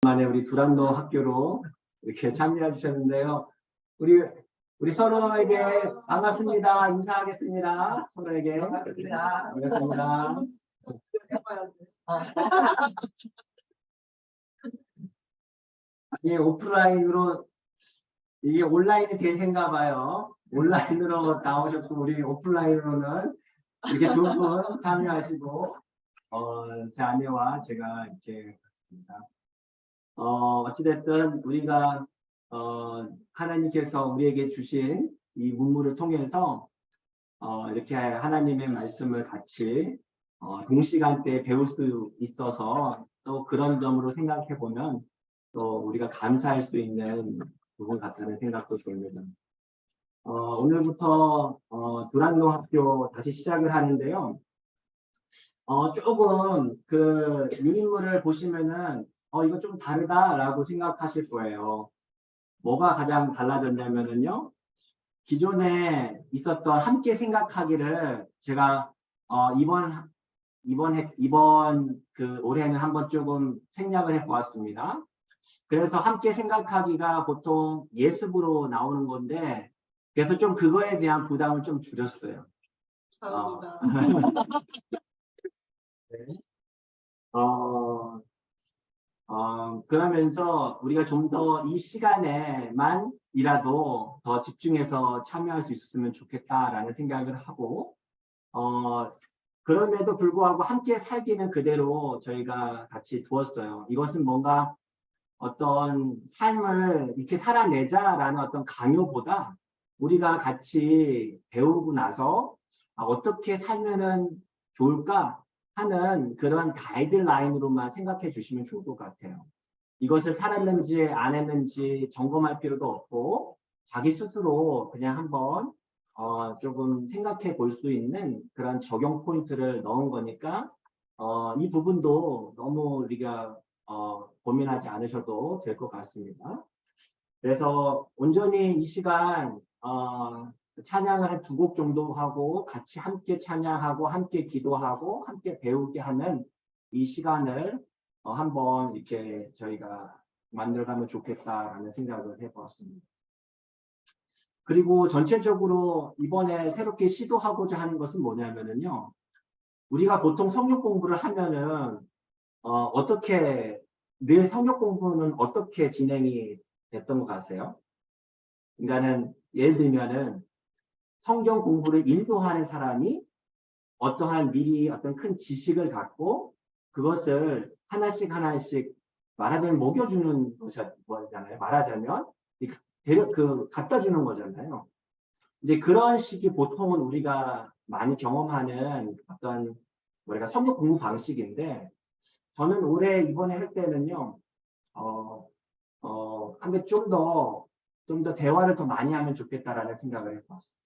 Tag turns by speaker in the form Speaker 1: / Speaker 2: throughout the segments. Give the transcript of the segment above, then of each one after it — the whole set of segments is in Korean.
Speaker 1: 만에 우리 두란노 학교로 이렇게 참여해 주셨는데요. 우리 서로에게 반갑습니다. 인사하겠습니다. 서로에게 반갑습니다. 예, 오프라인으로 이게 온라인이 대세인가 봐요. 온라인으로 나오셨고 우리 오프라인으로는 이렇게 두 분 참여하시고 제 아내와 제가 이렇게 갔습니다. 어찌됐든 우리가 하나님께서 우리에게 주신 이 문물을 통해서 이렇게 하나님의 말씀을 같이 동시간대에 배울 수 있어서 또 그런 점으로 생각해 보면 또 우리가 감사할 수 있는 부분 같다는 생각도 듭니다. 오늘부터 두란노 학교 다시 시작을 하는데요. 조금 그 유인물을 보시면은 이거 좀 다르다라고 생각하실 거예요. 뭐가 가장 달라졌냐면은요. 기존에 있었던 함께 생각하기를 제가 이번 그 올해는 한번 조금 생략을 해 보았습니다. 그래서 함께 생각하기가 보통 예습으로 나오는 건데 그래서 좀 그거에 대한 부담을 좀 줄였어요. 네. 그러면서 우리가 좀 더 이 시간에만이라도 더 집중해서 참여할 수 있었으면 좋겠다라는 생각을 하고, 그럼에도 불구하고 함께 살기는 그대로 저희가 같이 두었어요. 이것은 뭔가 어떤 삶을 이렇게 살아내자라는 어떤 강요보다 우리가 같이 배우고 나서 어떻게 살면은 좋을까 하는 그런 가이드라인으로만 생각해 주시면 좋을 것 같아요. 이것을 살았는지 안 했는지 점검할 필요도 없고 자기 스스로 그냥 한번 조금 생각해 볼 수 있는 그런 적용 포인트를 넣은 거니까 이 부분도 너무 우리가 고민하지 않으셔도 될 것 같습니다. 그래서 온전히 이 시간 찬양을 한 2곡 정도 하고 같이 함께 찬양하고 함께 기도하고 함께 배우게 하는 이 시간을 한번 이렇게 저희가 만들어가면 좋겠다라는 생각을 해보았습니다. 그리고 전체적으로 이번에 새롭게 시도하고자 하는 것은 뭐냐면요. 우리가 보통 성경 공부를 하면은 어떻게 늘 성경 공부는 어떻게 진행이 됐던 것 같아요? 그러니까는 예를 들면은 성경 공부를 인도하는 사람이 어떠한 미리 어떤 큰 지식을 갖고 그것을 하나씩 말하자면 먹여주는 거잖아요. 말하자면 갖다 주는 거잖아요. 이제 그런 식이 보통은 우리가 많이 경험하는 어떤 성경 공부 방식인데 저는 올해 이번에 할 때는요. 근데 좀 더 대화를 더 많이 하면 좋겠다라는 생각을 해봤어요.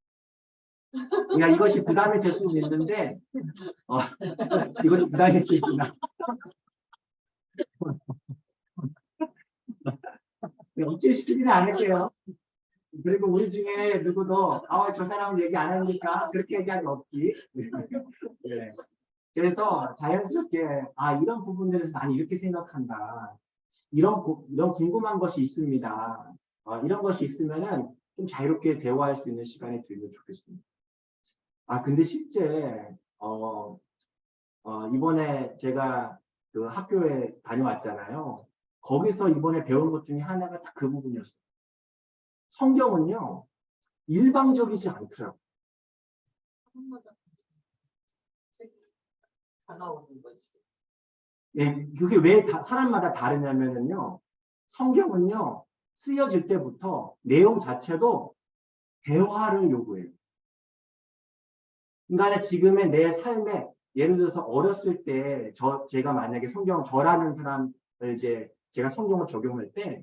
Speaker 1: 그러니까 이것이 부담이 될 수는 있는데, 이것도 부담이 될 수 있구나. 억지시키지는 않을게요. 그리고 우리 중에 누구도, 저 사람은 얘기 안 하니까 그렇게 얘기하기 없기. 네. 그래서 자연스럽게, 이런 부분들에서 난 이렇게 생각한다. 이런 궁금한 것이 있습니다. 이런 것이 있으면은 좀 자유롭게 대화할 수 있는 시간이 되면 좋겠습니다. 근데 실제, 이번에 제가 그 학교에 다녀왔잖아요. 거기서 이번에 배운 것 중에 하나가 딱 그 부분이었어요. 성경은요, 일방적이지 않더라고요. 예, 그게 왜 사람마다 다르냐면요. 성경은요, 쓰여질 때부터 내용 자체도 대화를 요구해요. 그러니까 지금의 내 삶에 예를 들어서 어렸을 때 제가 만약에 저라는 사람을 이제 제가 성경을 적용할 때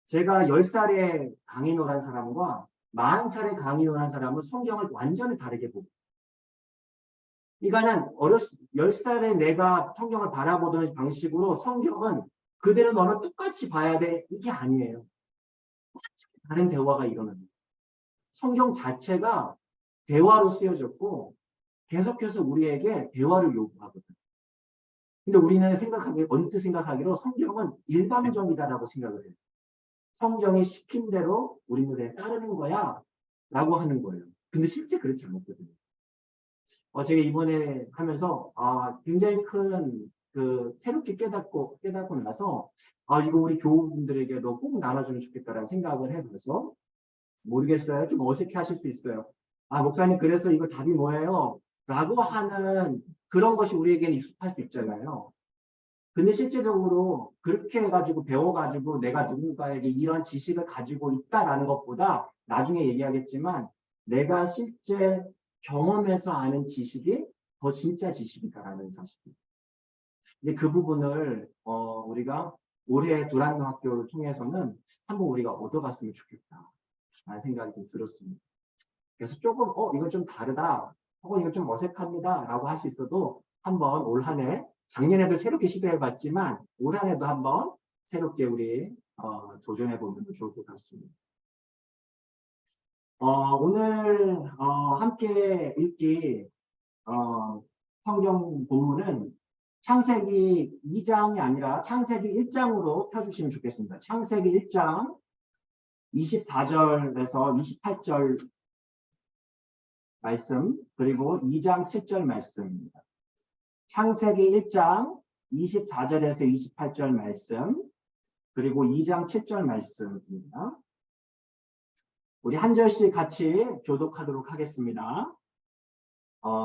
Speaker 1: 제가 10살에 강인을 한 사람과 40살에 강인을 한 사람은 성경을 완전히 다르게 보고 그러니까는 10살에 내가 성경을 바라보던 방식으로 성경은 그대로 너는 똑같이 봐야 돼. 이게 아니에요. 다른 대화가 일어납니다. 성경 자체가 대화로 쓰여졌고 계속해서 우리에게 대화를 요구하거든요. 근데 우리는 언뜻 생각하기로 성경은 일방적이다라고 생각을 해요. 성경이 시킨 대로 우리는 그냥 따르는 거야 라고 하는 거예요. 근데 실제 그렇지 않거든요. 제가 이번에 하면서 굉장히 큰 새롭게 깨닫고 나서 이거 우리 교우분들에게도 꼭 나눠주면 좋겠다라는 생각을 해봐서 모르겠어요. 좀 어색해 하실 수 있어요. 목사님 그래서 이거 답이 뭐예요? 라고 하는 그런 것이 우리에게는 익숙할 수 있잖아요. 근데 실제적으로 그렇게 해가지고 배워가지고 내가 누군가에게 이런 지식을 가지고 있다라는 것보다 나중에 얘기하겠지만 내가 실제 경험해서 아는 지식이 더 진짜 지식이다라는 사실. 근데 그 부분을 우리가 올해 두란노 학교를 통해서는 한번 우리가 얻어갔으면 좋겠다라는 생각이 좀 들었습니다. 그래서 조금 이거 좀 다르다, 혹은 이거 좀 어색합니다라고 할 수 있어도 한번 올 한 해 작년에도 새롭게 시도해봤지만 올 한 해도 한번 새롭게 우리 도전해보면 좋을 것 같습니다. 오늘 함께 읽기 성경 본문은 창세기 2장이 아니라 창세기 1장으로 펴주시면 좋겠습니다. 창세기 1장 24절에서 28절 말씀, 그리고 2장 7절 말씀입니다. 창세기 1장 24절에서 28절 말씀, 그리고 2장 7절 말씀입니다. 우리 한 절씩 같이 교독하도록 하겠습니다.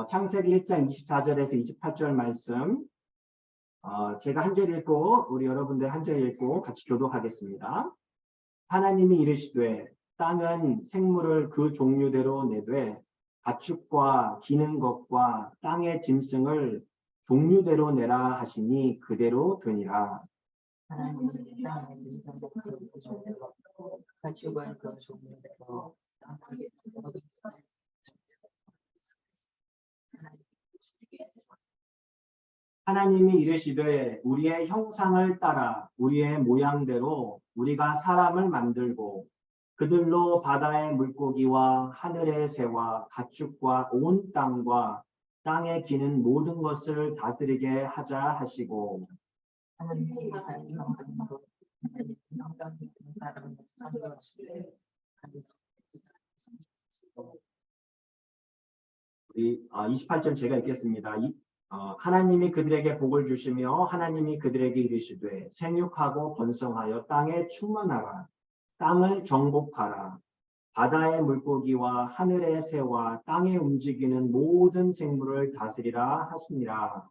Speaker 1: 창세기 1장 24절에서 28절 말씀, 제가 한 절 읽고 우리 여러분들 한 절 읽고 같이 교독하겠습니다. 하나님이 이르시되 땅은 생물을 그 종류대로 내되 가축과 기는 것과 땅의 짐승을 종류대로 내라 하시니 그대로 되니라.
Speaker 2: 하나님이 땅의 짐승을 그 종류대로 가축을 그 종류대로 땅에 모든 것을
Speaker 1: 하나님이 이르시되 우리의 형상을 따라 우리의 모양대로 우리가 사람을 만들고 그들로 바다의 물고기와 하늘의 새와 가축과 온 땅과 땅에 기는 모든 것을 다스리게 하자 하시고.
Speaker 2: 하나님이 이스라엘 형상으로 하나님 영광이 있는 사람을 창조하시되
Speaker 1: 우리 28절 제가 읽겠습니다. 하나님이 그들에게 복을 주시며 하나님이 그들에게 이르시되 생육하고 번성하여 땅에 충만하라. 땅을 정복하라. 바다의 물고기와 하늘의 새와 땅에 움직이는 모든 생물을 다스리라 하시니라.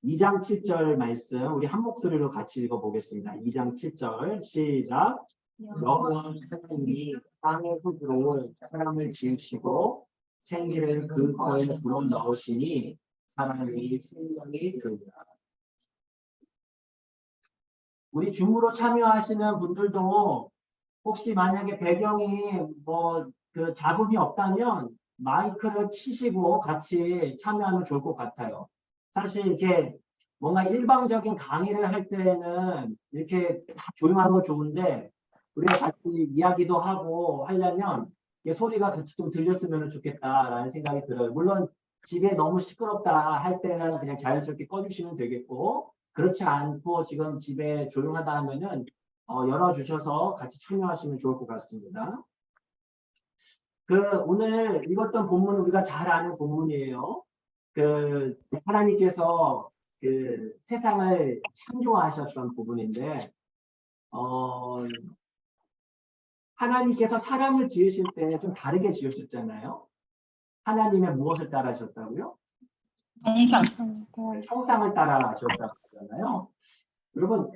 Speaker 1: 2장 7절 말씀 우리 한 목소리로 같이 읽어보겠습니다. 2장 7절 시작. 여호와 하나님이 땅의 흙으로 사람을 지으시고 생기를 그 코에 불어넣으시니 사람이 생명이 되리라. 우리 줌으로 참여하시는 분들도 혹시 만약에 배경이 잡음이 없다면 마이크를 켜시고 같이 참여하면 좋을 것 같아요. 사실 이렇게 뭔가 일방적인 강의를 할 때는 이렇게 다 조용한 거 좋은데 우리가 같이 이야기도 하고 하려면 소리가 같이 좀 들렸으면 좋겠다라는 생각이 들어요. 물론 집에 너무 시끄럽다 할 때는 그냥 자연스럽게 꺼주시면 되겠고, 그렇지 않고 지금 집에 조용하다 하면은 열어주셔서 같이 참여하시면 좋을 것 같습니다. 오늘 읽었던 본문은 우리가 잘 아는 본문이에요. 하나님께서 세상을 창조하셨던 부분인데, 하나님께서 사람을 지으실 때 좀 다르게 지으셨잖아요. 하나님의 무엇을 따라 하셨다고요? 형상을 따라 하셨다고 하잖아요. 여러분,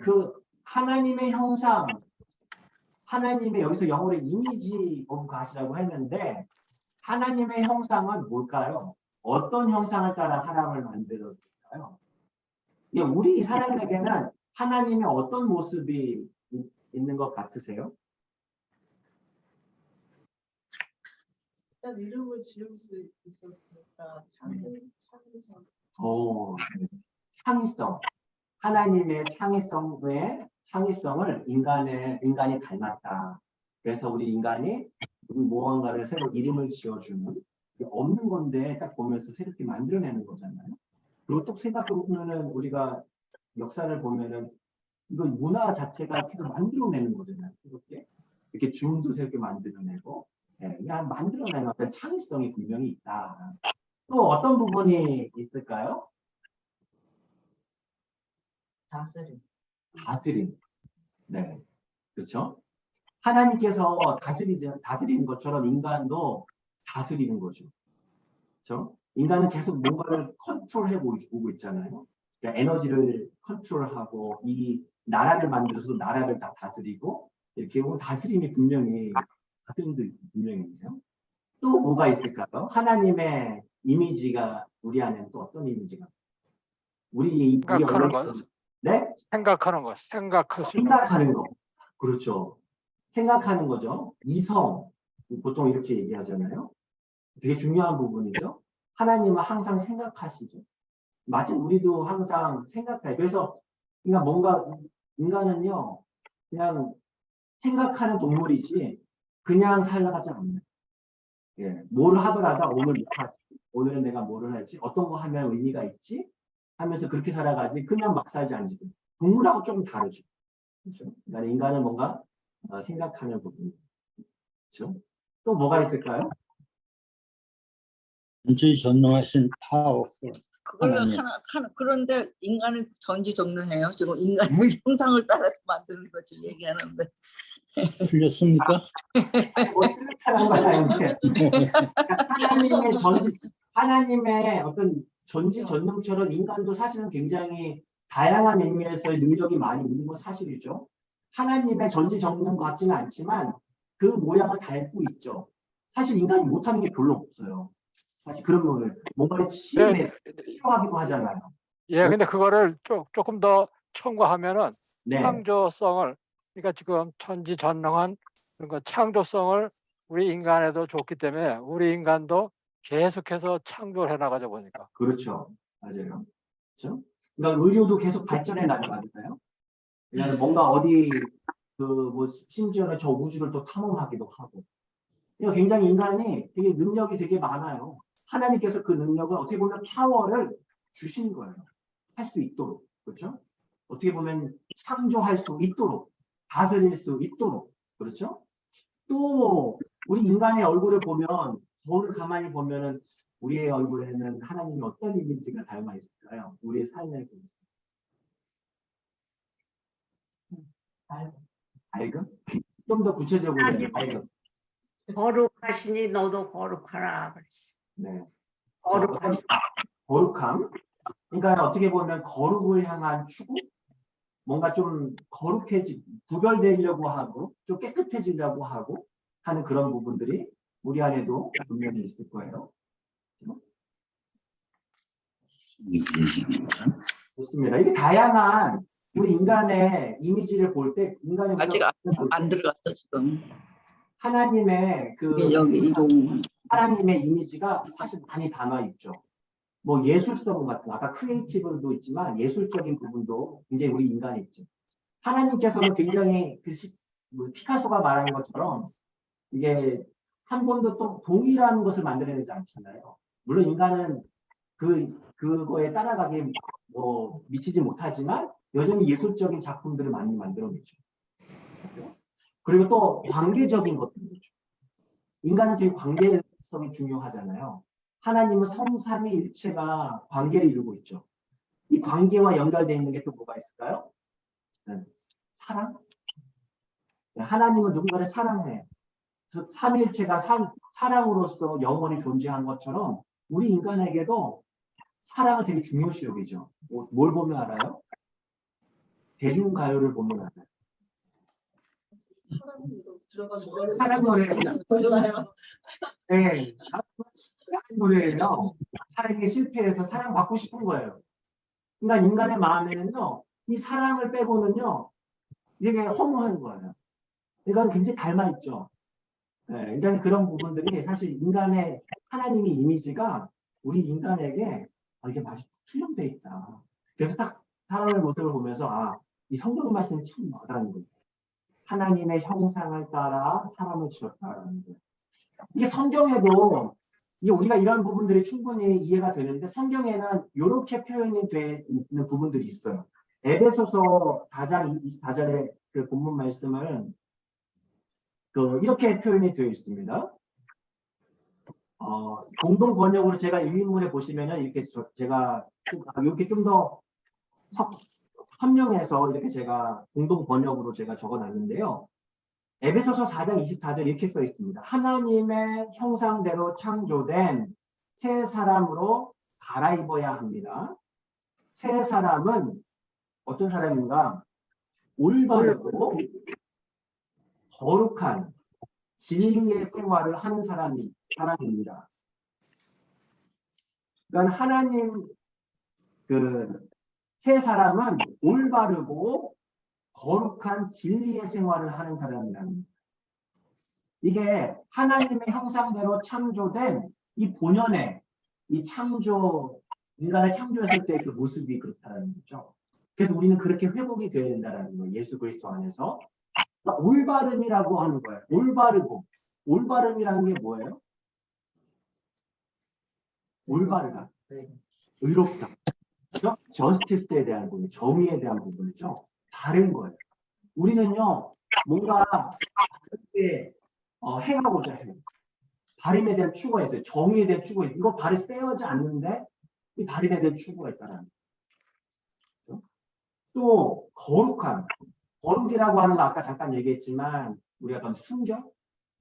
Speaker 1: 하나님의 형상, 하나님의 여기서 영어로 이미지 오브 갓이라고 했는데, 하나님의 형상은 뭘까요? 어떤 형상을 따라 사람을 만들었을까요? 우리 사람에게는 하나님의 어떤 모습이 있는 것 같으세요?
Speaker 3: 일단 이름을 지을 수 있었으니까 창의성.
Speaker 1: 창의성. 하나님의 창의성을 인간이 닮았다. 그래서 우리 인간이 무언가를 새로 이름을 지어주는, 없는 건데 딱 보면서 새롭게 만들어내는 거잖아요. 그리고 또 생각해보면 우리가 역사를 보면은 이거 문화 자체가 계속 만들어내는 거잖아요. 이렇게 줌도 새롭게 만들어내고, 예, 그냥 만들어내는 어떤 창의성이 분명히 있다. 또 어떤 부분이 있을까요?
Speaker 2: 다스림.
Speaker 1: 다스림. 네, 그렇죠. 하나님께서 다스리는 것처럼 인간도 다스리는 거죠. 그렇죠? 인간은 계속 뭔가를 컨트롤해 오고 있잖아요. 그러니까 에너지를 컨트롤하고 이 나라를 만들어서 나라를 다 다스리고 이렇게 보면 다스림이 분명히 다스림도 분명히 있네요. 또 뭐가 있을까요? 하나님의 이미지가 우리 안에는 또 어떤 이미지가? 우리
Speaker 4: 생각하는
Speaker 1: 얼굴
Speaker 4: 거,
Speaker 1: 네?
Speaker 4: 생각하는 거, 생각할 수 있는 거.
Speaker 1: 생각하는 거. 그렇죠. 생각하는 거죠. 이성 보통 이렇게 얘기하잖아요. 되게 중요한 부분이죠. 하나님은 항상 생각하시죠. 마치 우리도 항상 생각해요. 그래서 그러니까 뭔가 인간은요, 그냥 생각하는 동물이지 그냥 살아가지 않아요. 예, 뭘 하더라도 오늘 뭐 하지? 오늘은 내가 뭐를 할지? 어떤 거 하면 의미가 있지? 하면서 그렇게 살아가지 그냥 막 살지 않지. 동물하고 조금 다르죠. 그렇죠? 그러니까 인간은 뭔가 생각하는 부분. 그렇죠? 또 뭐가 있을까요?
Speaker 5: 전지전능하신 파워풀
Speaker 3: 그걸
Speaker 5: 하나님.
Speaker 3: 그런데 인간은 전지전능해요. 지금 인간의 형상을 따라서 만드는 거지 얘기하는데.
Speaker 5: 틀렸습니까?
Speaker 1: 뭐 틀렸다는 건 아닌데 하나님의 어떤 전지전능처럼 인간도 사실은 굉장히 다양한 의미에서의 능력이 많이 있는 건 사실이죠. 하나님의 전지전능 같지는 않지만 그 모양을 닮고 있죠. 사실 인간이 못하는 게 별로 없어요. 사실 그런 거를 뭔가를 필요하기도 하잖아요.
Speaker 4: 예, 근데 그거를 조금 더 첨가하면은
Speaker 1: 네,
Speaker 4: 창조성을, 그러니까 지금 천지전능한 그런 거 창조성을 우리 인간에도 줬기 때문에 우리 인간도 계속해서 창조를 해나가자 보니까.
Speaker 1: 그렇죠. 맞아요. 그렇죠? 그러니까 의료도 계속 발전해 나가잖아요. 그냥 뭔가 어디 뭐 심지어는 저 우주를 또 탐험하기도 하고. 그러니까 굉장히 인간이 되게 능력이 되게 많아요. 하나님께서 그 능력을 어떻게 보면 파워를 주신 거예요. 할 수 있도록. 그렇죠? 어떻게 보면 창조할 수 있도록, 다스릴 수 있도록. 그렇죠? 또 우리 인간의 얼굴을 보면 거울을 가만히 보면은 우리의 얼굴에는 하나님이 어떤 이미지가 닮아 있을까요? 우리의 삶에 보면. 밝음? 좀 더 구체적으로 해요. 밝음.
Speaker 6: 거룩하시니 너도 거룩하라 그랬어.
Speaker 1: 네.
Speaker 6: 거룩하시.
Speaker 1: 거룩함. 그러니까 어떻게 보면 거룩을 향한 추구? 뭔가 좀 구별되려고 하고, 좀 깨끗해지려고 하고 하는 그런 부분들이 우리 안에도 분명히 있을 거예요. 좋습니다. 이게 다양한 우리 인간의 이미지를 볼 때, 인간의
Speaker 3: 아직 안 들어갔어 지금.
Speaker 1: 하나님의
Speaker 3: 이게 여기 이동.
Speaker 1: 하나님의 이미지가 사실 많이 담아 있죠. 뭐 예술성 같은 아까 크리에이티브도 있지만 예술적인 부분도 굉장히 우리 인간에 있죠. 하나님께서는 굉장히 뭐 피카소가 말한 것처럼 이게 한 번도 또 동일한 것을 만들어내지 않잖아요. 물론 인간은 그거에 따라가게 뭐 미치지 못하지만 여전히 예술적인 작품들을 많이 만들어내죠. 그리고 또 관계적인 것들이죠. 인간은 되게 관계성이 중요하잖아요. 하나님은 성삼위일체가 관계를 이루고 있죠. 이 관계와 연결되어 있는 게 또 뭐가 있을까요? 사랑. 하나님은 누군가를 사랑해. 그래서 삼위일체가 사랑으로서 영원히 존재한 것처럼 우리 인간에게도 사랑을 되게 중요시 여기죠. 뭘 보면 알아요? 대중가요를 보면 알아요. 사랑 노래예요. 네, 사랑 노래예요. 사랑에 실패해서 사랑받고 싶은 거예요. 그러니까 인간의 마음에는요, 이 사랑을 빼고는요, 이게 허무한 거예요. 그러니까 굉장히 닮아있죠. 네, 그러니까 그런 부분들이 사실 인간의 하나님의 이미지가 우리 인간에게 이게 맛이 투영돼 있다. 그래서 딱 사람의 모습을 보면서 이 성경 말씀이 참 와닿는 거예요. 하나님의 형상을 따라 사람을 지었다라는 거예요. 이게 성경에도 우리가 이런 부분들이 충분히 이해가 되는데 성경에는 이렇게 표현이 되어 있는 부분들이 있어요. 에베소서 4장 24절의 그 본문 말씀을 이렇게 표현이 되어 있습니다. 공동 번역으로 제가 인문에 보시면은 이렇게 제가 이렇게 좀 더 선명해서 이렇게 제가 공동 번역으로 제가 적어놨는데요. 에베소서 4장 24절 이렇게 써 있습니다. 하나님의 형상대로 창조된 새 사람으로 갈아입어야 합니다. 새 사람은 어떤 사람인가? 올바르고 거룩한 진리의 생활을 하는 사람입니다. 그러니까 하나님 새 사람은 올바르고 거룩한 진리의 생활을 하는 사람이랍니다. 이게 하나님의 형상대로 창조된 이 본연의 이 인간을 창조했을 때 그 모습이 그렇다는 거죠. 그래서 우리는 그렇게 회복이 되어야 된다는 거예요. 예수 그리스도 안에서. 올바름이라고 하는 거예요. 올바름이라는 게 뭐예요? 올바르다. 의롭다. 그렇죠? 저스티스에 대한 부분, 정의에 대한 부분이죠. 바른 거예요. 우리는요, 뭔가 그렇게 행하고자 해요. 바름에 대한 추구가 있어요. 정의에 대한 추구가 있어요. 이거 발이 빼어지 않는데 이 바름에 대한 추구가 있다는 거죠. 또 거룩이라고 하는 거 아까 잠깐 얘기했지만 우리가 좀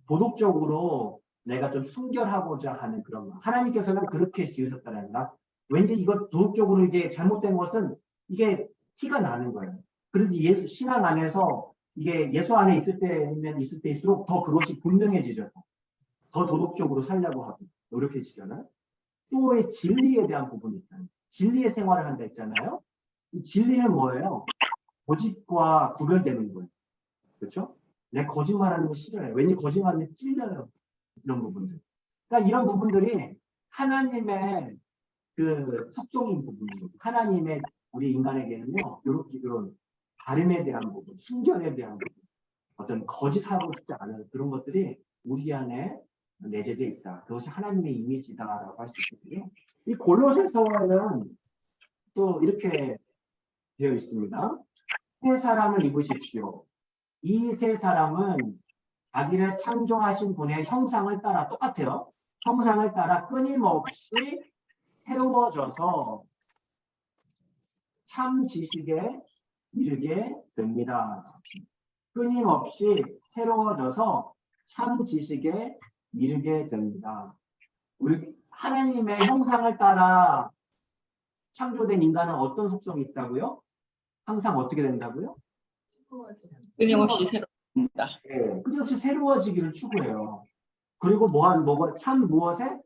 Speaker 1: 도덕적으로 내가 좀 순결하고자 하는 그런 거. 하나님께서는 그렇게 지으셨다는 거. 왠지 이거 도덕적으로 이게 잘못된 것은 이게 티가 나는 거예요. 그런데 신앙 안에서 이게 예수 안에 있을 때일수록 더 그것이 분명해지죠. 더 도덕적으로 살려고 하고 노력해지잖아요. 또 진리에 대한 부분이 있잖아요. 진리의 생활을 한다 했잖아요. 이 진리는 뭐예요? 거짓과 구별되는 거예요. 그렇죠? 내가 거짓말하는 거 싫어요. 왠지 거짓말하면 찔려요. 이런 부분들. 그러니까 이런 부분들이 하나님의 그 속성인 부분이고 하나님의 우리 인간에게는요. 이런 바름에 대한 부분, 순결에 대한 부분, 어떤 거짓하고 싶지 않은 그런 것들이 우리 안에 내재되어 있다. 그것이 하나님의 이미지다라고 할 수 있거든요. 이 골로새서는 또 이렇게 되어 있습니다. 새 사람을 입으십시오. 이 새 사람은 자기를 창조하신 분의 형상을 따라 똑같아요. 형상을 따라 끊임없이 새로워져서 참 지식에 이르게 됩니다. 끊임없이 새로워져서 참 지식에 이르게 됩니다. 우리 하나님의 형상을 따라 창조된 인간은 어떤 속성이 있다고요? 항상 어떻게 된다고요?
Speaker 3: 끊임없이 새롭습니다.
Speaker 1: 네, 끊임없이 새로워지기를 추구해요. 그리고 참 무엇에?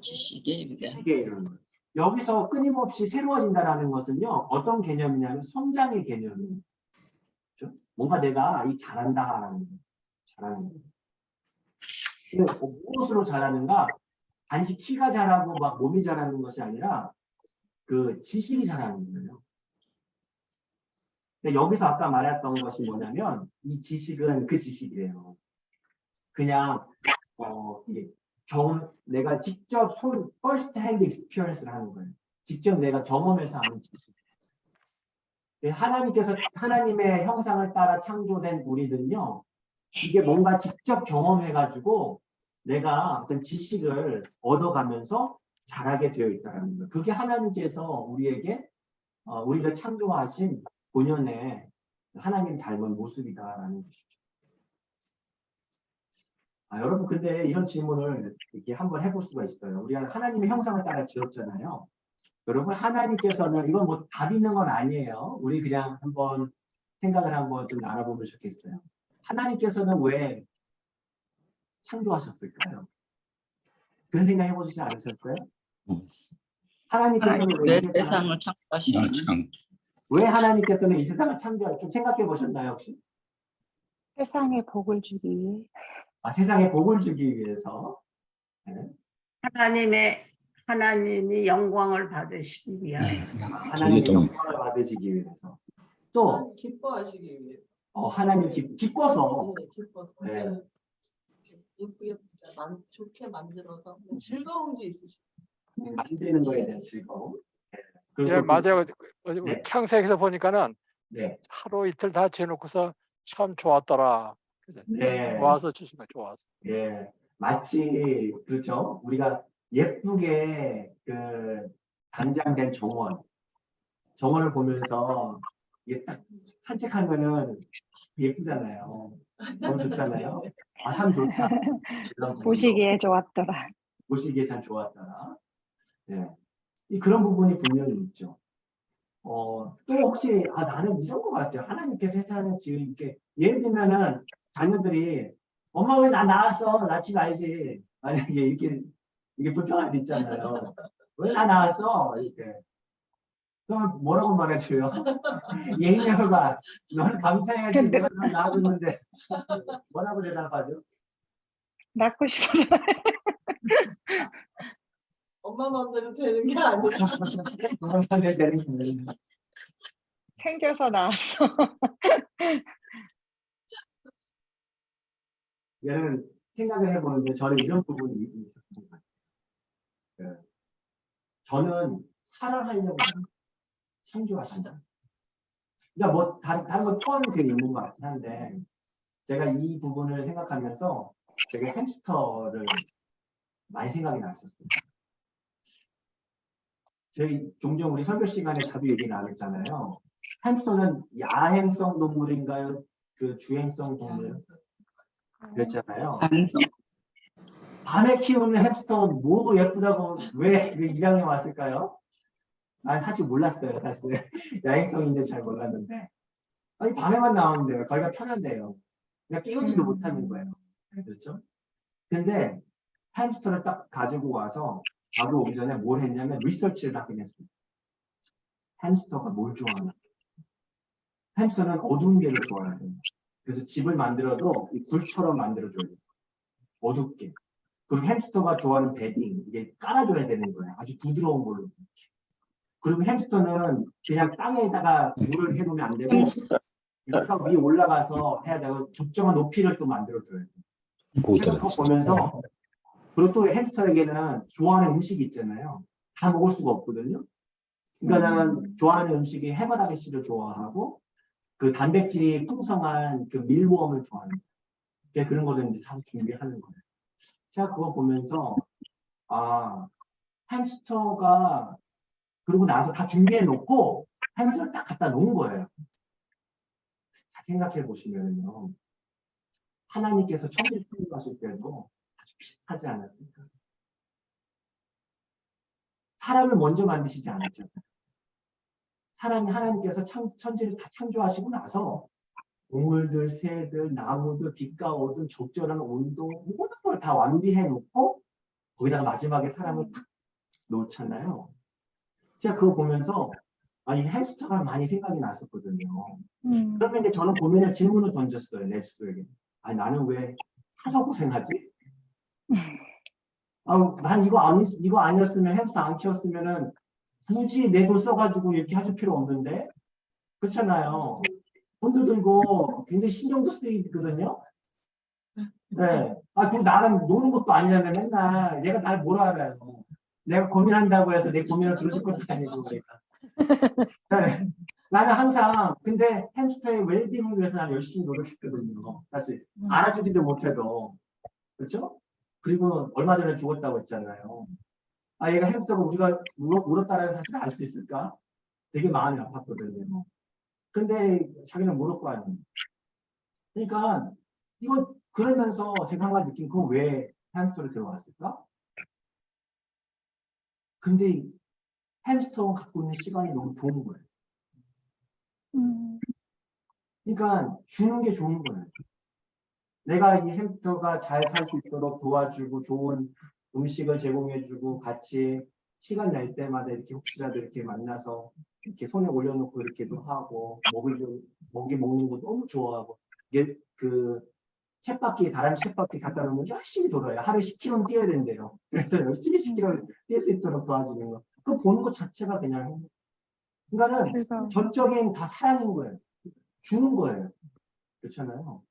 Speaker 3: 지식에 이르게.
Speaker 1: 지식에 이르는 거예요. 여기서 끊임없이 새로워진다는 것은요. 어떤 개념이냐면 성장의 개념이에요. 그렇죠? 뭔가 내가 잘한다라는 거예요. 잘하는 거예요. 무엇으로 잘하는가? 단지 키가 자라고 막 몸이 자라는 것이 아니라 그 지식이 자라는 거예요. 근데 여기서 아까 말했던 것이 뭐냐면 이 지식은 그 지식이에요. 그냥 내가 직접 first hand experience를 하는 거예요. 직접 내가 경험해서 하는 지식. 하나님께서 하나님의 형상을 따라 창조된 우리는요. 이게 뭔가 직접 경험해가지고 내가 어떤 지식을 얻어가면서 자라게 되어 있다는 거예요. 그게 하나님께서 우리에게 우리를 창조하신 본연의 하나님 닮은 모습이다라는 것이죠. 여러분 근데 이런 질문을 이렇게 한번 해볼 수가 있어요. 우리가 하나님의 형상을 따라 지었잖아요. 여러분 하나님께서는 이건 뭐 답 있는 건 아니에요. 우리 그냥 한번 생각을 한번 좀 알아보면 좋겠어요. 하나님께서는 왜 창조하셨을까요? 그런 생각 해보시지 않으셨어요? 하나님께서는
Speaker 3: 내 세상을 창조하시고
Speaker 1: 왜 하나님께서는 이 세상을 창조하셨어요? 좀 생각해 보셨나요 혹시?
Speaker 7: 세상에 복을 주기 위해.
Speaker 1: 세상에 복을 주기 위해서. 네.
Speaker 6: 하나님이 영광을 받으시기 위하여.
Speaker 1: 하나님의 영광을 받으시기 위해서. 또
Speaker 8: 기뻐하시기 위해서.
Speaker 1: 하나님 기뻐서.
Speaker 8: 네, 기뻐서.
Speaker 1: 네.
Speaker 8: 예쁘게 좋게 만들어서 즐거움도 있으시고.
Speaker 1: 만드는 거에 대한 즐거움. 네.
Speaker 4: 예, 맞아요. 우리
Speaker 1: 네.
Speaker 4: 창세기에서 보니까는
Speaker 1: 네.
Speaker 4: 하루 이틀 다 지내놓고서 참 좋았더라. 그죠?
Speaker 1: 네.
Speaker 4: 좋아서 주신 거 좋아서.
Speaker 1: 예. 마치, 그렇죠. 우리가 예쁘게 단장된 정원을 보면서 이게 딱 산책하면은 예쁘잖아요. 너무 좋잖아요. 아, 참 좋다. 그런 부분도
Speaker 7: 보시기에 좋았더라.
Speaker 1: 보시기에 참 좋았더라. 네. 그런 부분이 분명히 있죠. 또 혹시, 나는 이런 것 같아요. 하나님께서 세상을 이렇게, 예를 들면은 자녀들이, 엄마 왜 나 낳았어? 낳지 말지. 만약에 이게 불평할 수 있잖아요. 왜 나 낳았어? 이렇게. 그럼 뭐라고 말해줘요? 얘이 녀석아, 너는 감사해야지. 내가 널 낳아줬는데. 뭐라고 대답하죠?
Speaker 7: 낳고 싶어서.
Speaker 8: 엄마 마음대로 되는 게 아니라
Speaker 1: 엄마한테 되는 게 아니라.
Speaker 7: 생겨서 나왔어.
Speaker 1: 얘는 생각을 해보는데 저는 이런 부분이 있었던 것 같아요. 저는 사랑하려고 창조하신다. 그러니까 뭐 다른 거 포함이 되어 있는 것 같긴 한데 제가 이 부분을 생각하면서 되게 햄스터를 많이 생각이 났었어요. 저희 종종 우리 설교 시간에 자주 얘기 나눴잖아요. 햄스터는 야행성 동물인가요? 그 주행성 동물 그랬잖아요.
Speaker 3: 가능성.
Speaker 1: 밤에 키우는 햄스터 뭐 예쁘다고 왜 입양해 왔을까요? 난 사실 몰랐어요. 사실 야행성인데 잘 몰랐는데 아니 밤에만 나오는데요. 거기가 편한데요. 그냥 깨우지도 못하는 거예요. 그렇죠? 근데 햄스터를 딱 가지고 와서 바로 오기 전에 뭘 했냐면 리서치를 하긴 했어요. 햄스터가 뭘 좋아하나? 햄스터는 어두운 데를 좋아해요. 그래서 집을 만들어도 이 굴처럼 만들어줘야 돼요. 어둡게. 그리고 햄스터가 좋아하는 베딩, 이게 깔아줘야 되는 거예요. 아주 부드러운 걸로. 그리고 햄스터는 그냥 땅에다가 물을 해놓으면 안 되고, 약간 위에 올라가서 해야 되고, 적정한 높이를 또 만들어줘야 돼요. 제가 그거 보면서, 그리고 또 햄스터에게는 좋아하는 음식이 있잖아요. 다 먹을 수가 없거든요. 그러니까는 좋아하는 음식이 해바라기씨를 좋아하고, 그 단백질이 풍성한 그 밀웜을 좋아하는 거예요. 그런 거를 이제 사서 준비하는 거예요. 제가 그거 보면서, 햄스터가 그러고 나서 다 준비해 놓고 햄스터를 딱 갖다 놓은 거예요. 잘 생각해 보시면요. 하나님께서 천지를 창조하실 때도 아주 비슷하지 않았습니까? 사람을 먼저 만드시지 않았잖아요. 사람이 하나님께서 천지를 다 창조하시고 나서 동물들, 새들, 나무들, 빛과 어둠, 적절한 온도 모든 걸 다 완비해 놓고 거기다가 마지막에 사람을 탁 놓잖아요. 제가 그거 보면서 이 햄스터가 많이 생각이 났었거든요. 그러면 이제 저는 보면은 질문을 던졌어요. 내 스스로에게. 나는 왜 사서 고생하지? 난 이거 아니었으면 햄스터 안 키웠으면은 굳이 내 돈 써가지고 이렇게 해줄 필요 없는데 그렇잖아요. 돈도 들고 굉장히 신경도 쓰이거든요. 네. 그리고 나는 노는 것도 아니잖아요. 맨날 얘가 날 뭐라 알아요. 내가 고민한다고 해서 내 고민을 들어줄 것도 아니고 그러니까. 네. 나는 항상 근데 햄스터의 웰빙을 위해서 난 열심히 노력했거든요. 사실 알아주지도 못해도 그렇죠? 그리고 얼마 전에 죽었다고 했잖아요. 얘가 햄스터가 우리가 울었다라는 사실을 알 수 있을까? 되게 마음이 아팠거든요. 근데 자기는 모를 거 아니에요. 그러니까 이건 그러면서 제가 한 가지 느낀 거 왜 햄스터를 들어왔을까? 근데 햄스터가 갖고 있는 시간이 너무 좋은 거예요. 그러니까 주는 게 좋은 거예요. 내가 이 햄스터가 잘 살 수 있도록 도와주고 좋은 음식을 제공해주고 같이 시간 날 때마다 이렇게 혹시라도 이렇게 만나서 이렇게 손에 올려놓고 이렇게도 하고 먹이 먹는 거 너무 좋아하고 이게 다람쥐 쳇바퀴 갖다 놓으면 열심히 돌아요. 하루에 10km는 뛰어야 된대요. 그래서 열심히 10km 뛸 수 있도록 도와주는 거. 그거 보는 것 자체가 그냥 그러니까는 전적인 다 사랑인 거예요. 주는 거예요. 그렇잖아요.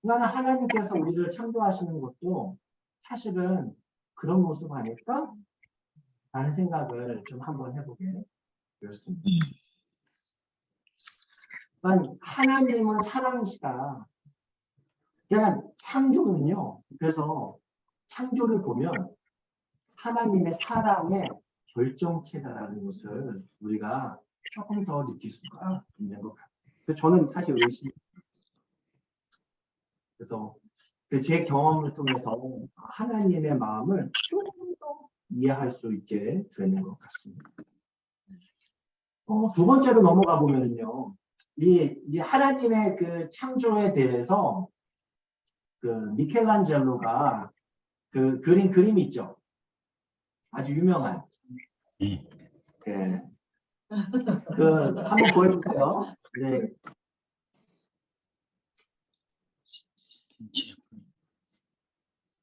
Speaker 1: 그러니까 하나님께서 우리를 창조하시는 것도 사실은 그런 모습 아닐까? 라는 생각을 좀 한번 해보게 되었습니다. 그러니까 하나님은 사랑이시다. 그러니까 창조는요. 그래서 창조를 보면 하나님의 사랑의 결정체다라는 것을 우리가 조금 더 느낄 수가 있는 것 같아요. 그래서 저는 사실 그래서 제 경험을 통해서 하나님의 마음을 조금 더 이해할 수 있게 되는 것 같습니다. 두 번째로 넘어가 보면요, 이 하나님의 그 창조에 대해서 그 미켈란젤로가 그 그림 있죠, 아주 유명한.
Speaker 5: 네.
Speaker 1: 네. 그 한번 보여주세요. 네.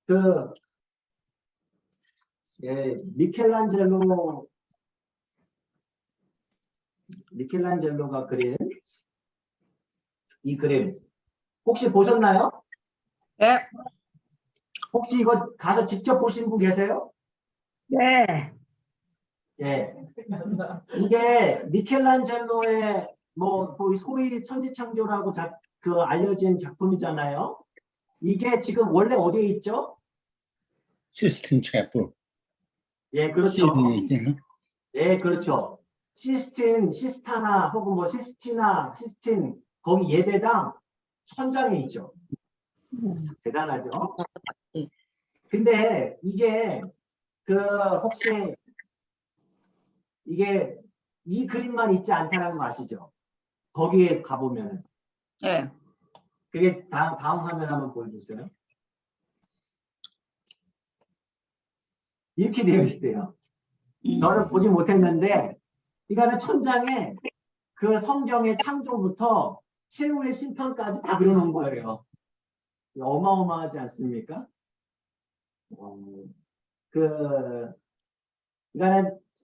Speaker 1: 그 예, 미켈란젤로가 그린 이 그림 혹시 보셨나요?
Speaker 3: 네.
Speaker 1: 혹시 이거 가서 직접 보신 분 계세요?
Speaker 6: 네.
Speaker 1: 예. 이게 미켈란젤로의 뭐 소위 천지창조라고 그 알려진 작품이잖아요. 이게 지금 원래 어디에 있죠?
Speaker 5: 시스틴 채플.
Speaker 1: 예, 그렇죠.
Speaker 5: 시드니에 있잖아.
Speaker 1: 예, 그렇죠. 시스타나 혹은 뭐 시스틴 거기 예배당 천장에 있죠. 대단하죠.
Speaker 3: 네.
Speaker 1: 근데 이게 그 혹시 이게 이 그림만 있지 않다는 거 아시죠? 거기에 가보면
Speaker 3: 네.
Speaker 1: 그게 다음 화면 한번 보여주세요. 이렇게 되어 있어요. 저는 보지 못했는데 이거는 천장에 그 성경의 창조부터 최후의 심판까지 다 그려놓은 거예요. 어마어마하지 않습니까? 그러니까는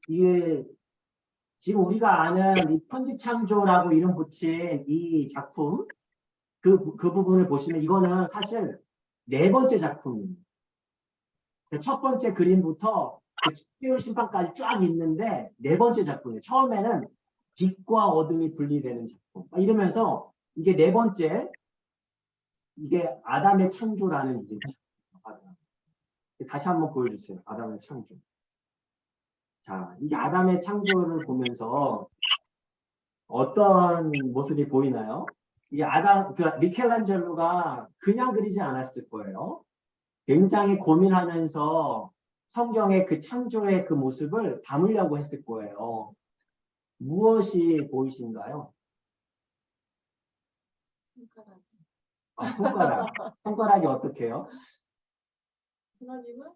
Speaker 1: 이게 지금 우리가 아는 이 천지창조라고 이름 붙인 이 작품 그 부분을 보시면 이거는 사실 네 번째 작품입니다. 첫 번째 그림부터 그 최후 심판까지 쫙 있는데 네 번째 작품이에요. 처음에는 빛과 어둠이 분리되는 작품. 이러면서 이게 네 번째, 이게 아담의 창조라는 이름이죠. 다시 한번 보여주세요. 아담의 창조. 자, 이 아담의 창조를 보면서 어떤 모습이 보이나요? 이 미켈란젤로가 그냥 그리지 않았을 거예요. 굉장히 고민하면서 성경의 그 창조의 그 모습을 담으려고 했을 거예요. 무엇이 보이신가요?
Speaker 8: 손가락.
Speaker 1: 손가락. 손가락이 어떻게 해요?
Speaker 8: 하나님은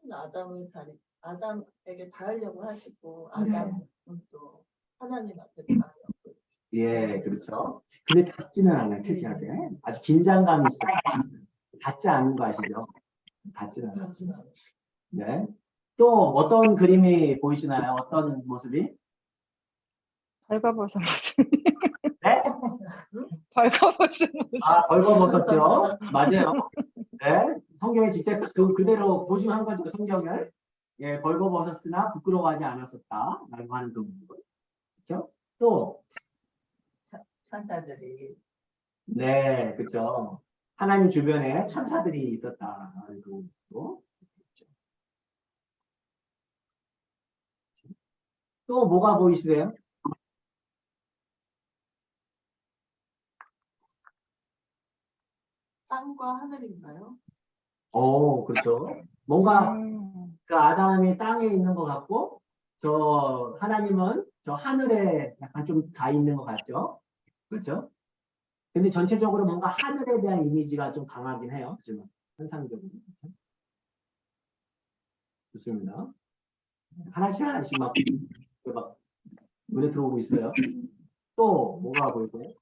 Speaker 8: 아담에게 닿으려고 하시고
Speaker 1: 네.
Speaker 8: 아담은 또 하나님한테 닿으려고.
Speaker 1: 예, 그렇죠. 근데 닿지는 않아요, 특이하게. 아주 긴장감이 있어요. 닿지 않는 거 아시죠? 닿지는 않았어요. 네. 또 어떤 그림이 보이시나요? 어떤 모습이?
Speaker 7: 벌거벗은 모습.
Speaker 1: 네?
Speaker 7: 벌거벗은 모습.
Speaker 1: 아, 벌거벗었죠. 맞아요. 네. 성경에 직접 그대로 고증한 거죠, 성경을. 예, 벌거벗었으나 부끄러워하지 않았었다. 라고 하는 그 부분. 그렇죠? 또,
Speaker 2: 천사들이
Speaker 1: 네, 그렇죠. 하나님 주변에 천사들이 있었다. 라는 그 부분도 있죠. 또 뭐가 보이시세요?
Speaker 8: 땅과 하늘인가요?
Speaker 1: 그렇죠. 뭔가
Speaker 7: 음.
Speaker 1: 그 아담이 땅에 있는 것 같고, 저 하나님은 저 하늘에 약간 좀 가 있는 것 같죠? 그렇죠? 근데 전체적으로 뭔가 하늘에 대한 이미지가 좀 강하긴 해요. 지금 현상적으로. 좋습니다. 하나씩 막 눈에 들어오고 있어요. 또 뭐가 보이세요?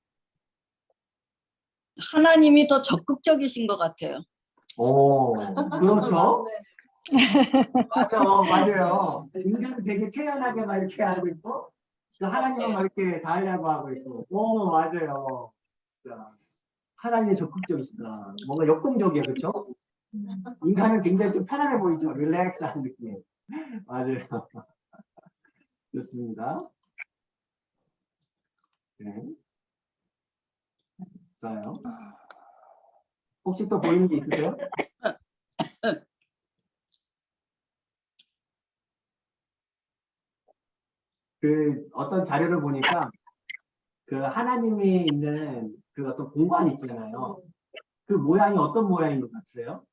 Speaker 3: 하나님이 더 적극적이신 것 같아요.
Speaker 1: 그렇죠.
Speaker 8: 네.
Speaker 1: 맞아요. 인간은 되게 태연하게 막 이렇게 하고 있고, 하나님은 막 이렇게 다 하려고 하고 있고. 맞아요. 자, 하나님이 적극적이시다. 뭔가 역동적이에요. 그렇죠? 인간은 굉장히 좀 편안해 보이죠? 릴렉스한 느낌. 맞아요. 좋습니다. 네. 좋아요. 혹시 또 보이는 게 있으세요? 그 어떤 자료를 보니까 그 하나님이 있는 그 어떤 공간 있잖아요. 그 모양이 어떤 모양인 것 같으세요?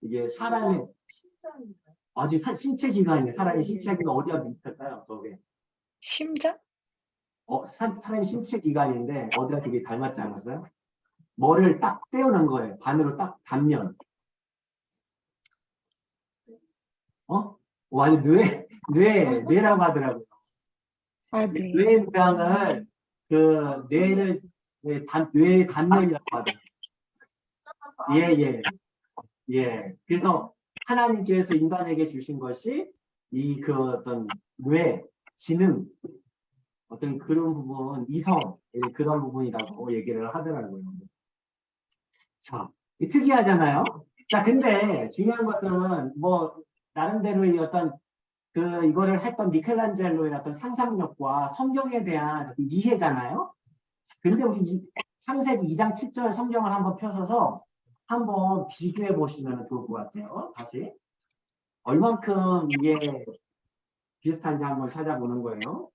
Speaker 1: 이게 사람의
Speaker 8: 심장인가요?
Speaker 1: 아주 신체 기관이에요. 사람의 신체 기관 어디가 비슷할까요? 저게
Speaker 7: 심장?
Speaker 1: 사람의 신체 기관인데 어디가 되게 닮았지 않았어요? 머리를 딱 떼어놓은 거예요. 반으로 딱 단면. 완전 뇌라고 하더라고요.
Speaker 7: 아, 네.
Speaker 1: 뇌 모양을 그 뇌의 단면이라고 하더라고요. 예. 그래서 하나님께서 인간에게 주신 것이 이 그 어떤 뇌, 지능, 어떤 그런 부분, 이성, 그런 부분이라고 얘기를 하더라고요. 자, 특이하잖아요. 자, 근데 중요한 것은 뭐 나름대로 이 어떤 그 이거를 했던 미켈란젤로의 어떤 상상력과 성경에 대한 어떤 이해잖아요. 근데 우리 창세기 2장 7절 성경을 한번 펴서서 한번 비교해 보시면 좋을 것 같아요. 다시 얼만큼 이게 비슷한지 한번 찾아보는 거예요.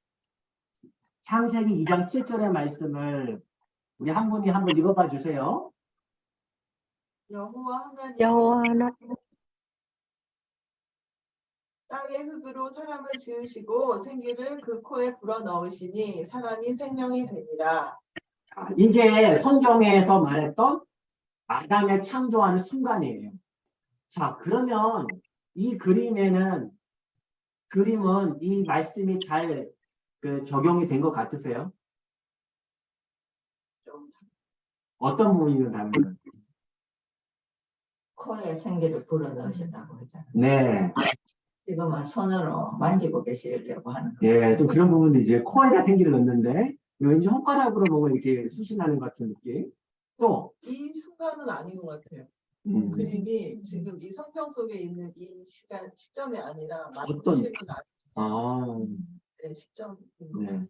Speaker 1: 창세기 2장 7절의 말씀을 우리 한 분이 한번 읽어봐 주세요.
Speaker 8: 여호와 하나님
Speaker 7: 여호와는
Speaker 8: 땅의 흙으로 사람을 지으시고 생기를 그 코에 불어 넣으시니 사람이 생명이 되니라.
Speaker 1: 자, 이게 성경에서 말했던 아담의 창조하는 순간이에요. 자, 그러면 이 그림은 이 말씀이 잘 적용이 된 것 같으세요?
Speaker 8: 좀
Speaker 1: 어떤 부분이 다른가요?
Speaker 2: 코에 생기를 불어넣으셨다고 했잖아요.
Speaker 1: 네,
Speaker 2: 지금은 손으로 만지고 계시려고 하는 거.
Speaker 1: 예, 좀 그런 부분도 이제 코에다 생기를 넣는데 왠지 손가락으로 뭔가 이렇게 수신하는 것 같은 느낌. 또
Speaker 8: 이 순간은 아닌 것 같아요.
Speaker 1: 음,
Speaker 8: 그림이 지금 이 성경 속에 있는 이 시점이 아니라
Speaker 1: 어떤-
Speaker 8: 만드시는 시점인 것
Speaker 1: 네.
Speaker 8: 같아요.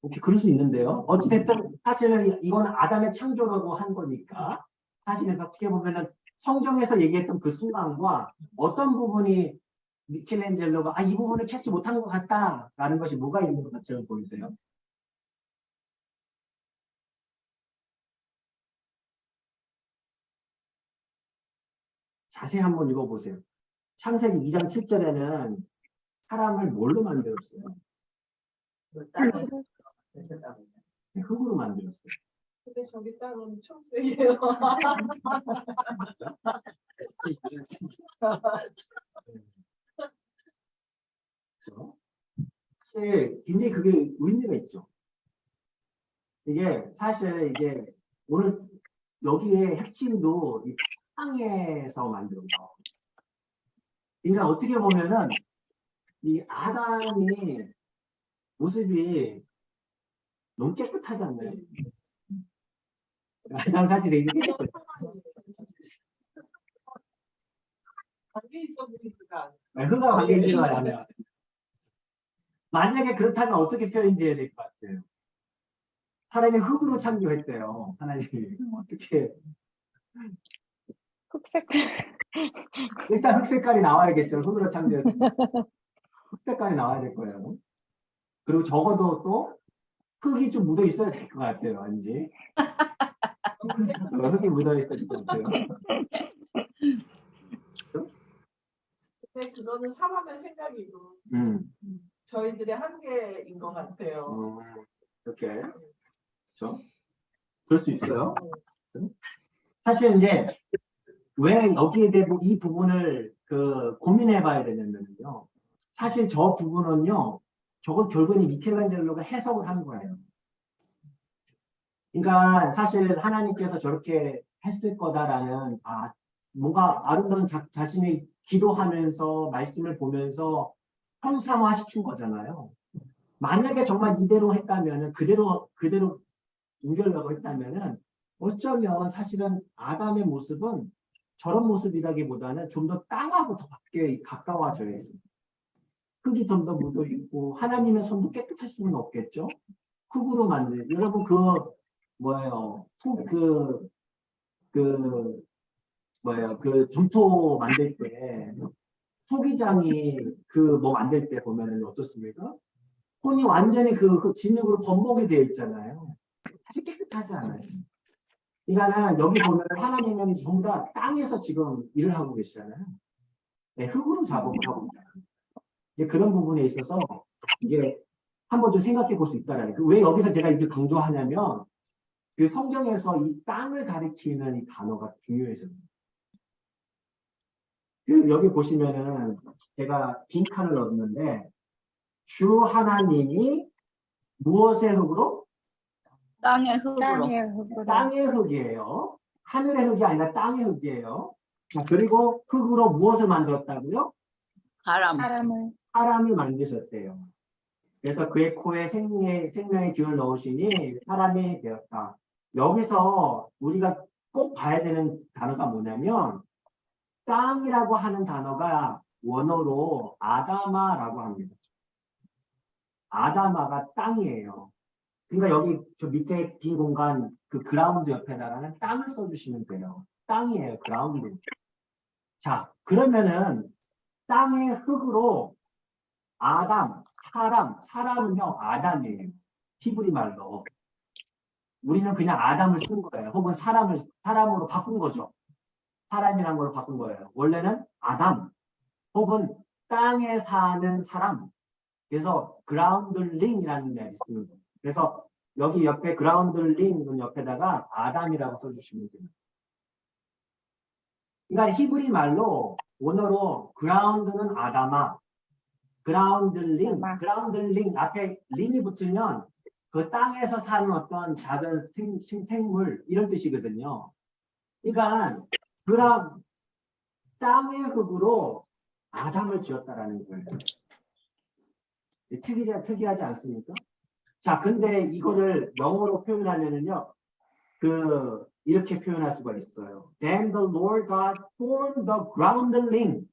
Speaker 1: 오케이, 그럴 수 있는데요. 어찌됐든 사실은 이건 아담의 창조라고 한 거니까 사실은 어떻게 보면은 성경에서 얘기했던 그 순간과 어떤 부분이 미켈란젤로가 이 부분을 캐치 못한 것 같다라는 것이 뭐가 있는 것 같죠? 보이세요? 자세히 한번 읽어보세요. 창세기 2장 7절에는 사람을 뭘로 만들었어요?
Speaker 2: 그 땅을 만드셨다고 했잖아요.
Speaker 1: 흙으로 만들었어요.
Speaker 8: 근데 저기 땅은 초록색이에요.
Speaker 1: 사실 굉장히 그게 의미가 있죠. 이게 사실 이게 오늘 여기에 핵심도 이 땅에서 만든 거. 그러니까 어떻게 보면은 이 아담이 모습이 너무 깨끗하지 않나요? 아담 사실 되게 깨끗해요.
Speaker 8: 관계 있어 보이지가 않아요.
Speaker 1: 흙과 관계지가 않아요. 만약에 그렇다면 어떻게 표현돼야 될 것 같아요? 사람이 흙으로 창조했대요. 하나님이. 어떻게
Speaker 7: 흑색.
Speaker 1: 일단 흙 색깔이 나와야겠죠. 흙으로 창조했을 때. 흙 색깔이 나와야 될 거예요. 그리고 적어도 또 흙이 좀 묻어 있어야 될 것 같아요. 왠지. 흙이 묻어 있어야 될 것 같아요.
Speaker 8: 근데 그거는 사람의 생각이고 저희들의 한계인 것 같아요.
Speaker 1: 이렇게. 그렇죠? 그럴 수 있어요. 사실 이제 왜 여기에 대해 이 부분을 고민해 봐야 되냐면요. 사실 저 부분은요. 저건 결국은 미켈란젤로가 해석을 한 거예요. 그러니까 사실 하나님께서 저렇게 했을 거다라는 뭔가 아름다운 자신이 기도하면서 말씀을 보면서 형상화시킨 거잖아요. 만약에 정말 이대로 했다면은 그대로 옮기려고 했다면은 어쩌면 사실은 아담의 모습은 저런 모습이라기보다는 좀 더 땅하고 더 가까워져야 있어요. 흙이 좀 더 묻어 있고 하나님의 손도 깨끗할 수는 없겠죠. 흙으로 만든 여러분 뭐예요? 뭐예요? 그 점토 만들 때 소기장이 그 뭐 만들 때 보면은 어떻습니까? 손이 완전히 그 진흙으로 범벅이 되어 있잖아요. 사실 깨끗하지 않아요. 그러니까는 여기 보면 하나님은 전부 다 땅에서 지금 일을 하고 계시잖아요. 네, 흙으로 작업을 하고 있잖아요. 이제 그런 부분에 있어서 이게 한번 좀 생각해 볼 수 있다라는 거예요. 왜 여기서 제가 이렇게 강조하냐면 그 성경에서 이 땅을 가리키는 이 단어가 중요해져요. 여기 보시면은 제가 빈칸을 넣었는데 주 하나님이 무엇의 흙으로?
Speaker 3: 땅의 흙으로.
Speaker 7: 땅의 흙으로.
Speaker 1: 땅의 흙이에요. 하늘의 흙이 아니라 땅의 흙이에요. 자, 그리고 흙으로 무엇을 만들었다고요?
Speaker 3: 바람.
Speaker 7: 사람을
Speaker 1: 사람을 만드셨대요. 그래서 그의 코에 생명의 기운을 넣으시니 사람이 되었다. 여기서 우리가 꼭 봐야 되는 단어가 뭐냐면 땅이라고 하는 단어가 원어로 아다마라고 합니다. 아다마가 땅이에요. 그러니까 여기 저 밑에 빈 공간 그 그라운드 옆에다가는 땅을 써주시면 돼요. 땅이에요. 그라운드. 자, 그러면은 땅의 흙으로 아담, 사람은요 아담이에요. 히브리 말로. 우리는 그냥 아담을 쓴 거예요. 혹은 사람으로 바꾼 거죠. 사람이란 걸로 바꾼 거예요. 원래는 아담 혹은 땅에 사는 사람. 그래서 그라운들링이라는 말이 쓰는 거예요. 그래서 여기 옆에 그라운들링 옆에다가 아담이라고 써주시면 됩니다. 그러니까 히브리 말로 원어로 그라운드는 아다마, 그라운들링 앞에 링이 붙으면 그 땅에서 사는 어떤 작은 생물 이런 뜻이거든요. 그러니까 땅의 흙으로 아담을 지었다라는 거예요. 특이하지 않습니까? 자, 근데 이거를 영어로 표현하면은요, 이렇게 표현할 수가 있어요. Then the Lord God formed the groundling.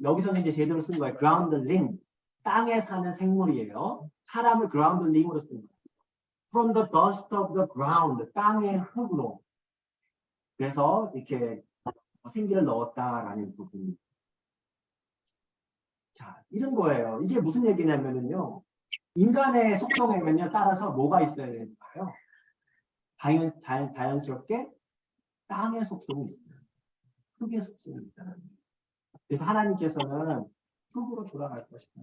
Speaker 1: 여기서는 이제 제대로 쓴 거예요. groundling. 땅에 사는 생물이에요. 사람을 groundling으로 쓴 거예요. From the dust of the ground. 땅의 흙으로. 그래서 이렇게 생기를 넣었다라는 부분입니다. 자, 이런 거예요. 이게 무슨 얘기냐면은요. 인간의 속성에는요, 따라서 뭐가 있어야 되는가요? 자연스럽게 땅의 속성이 있어요. 흙의 속성이 있다는 거예요. 그래서 하나님께서는 흙으로 돌아갈 것이다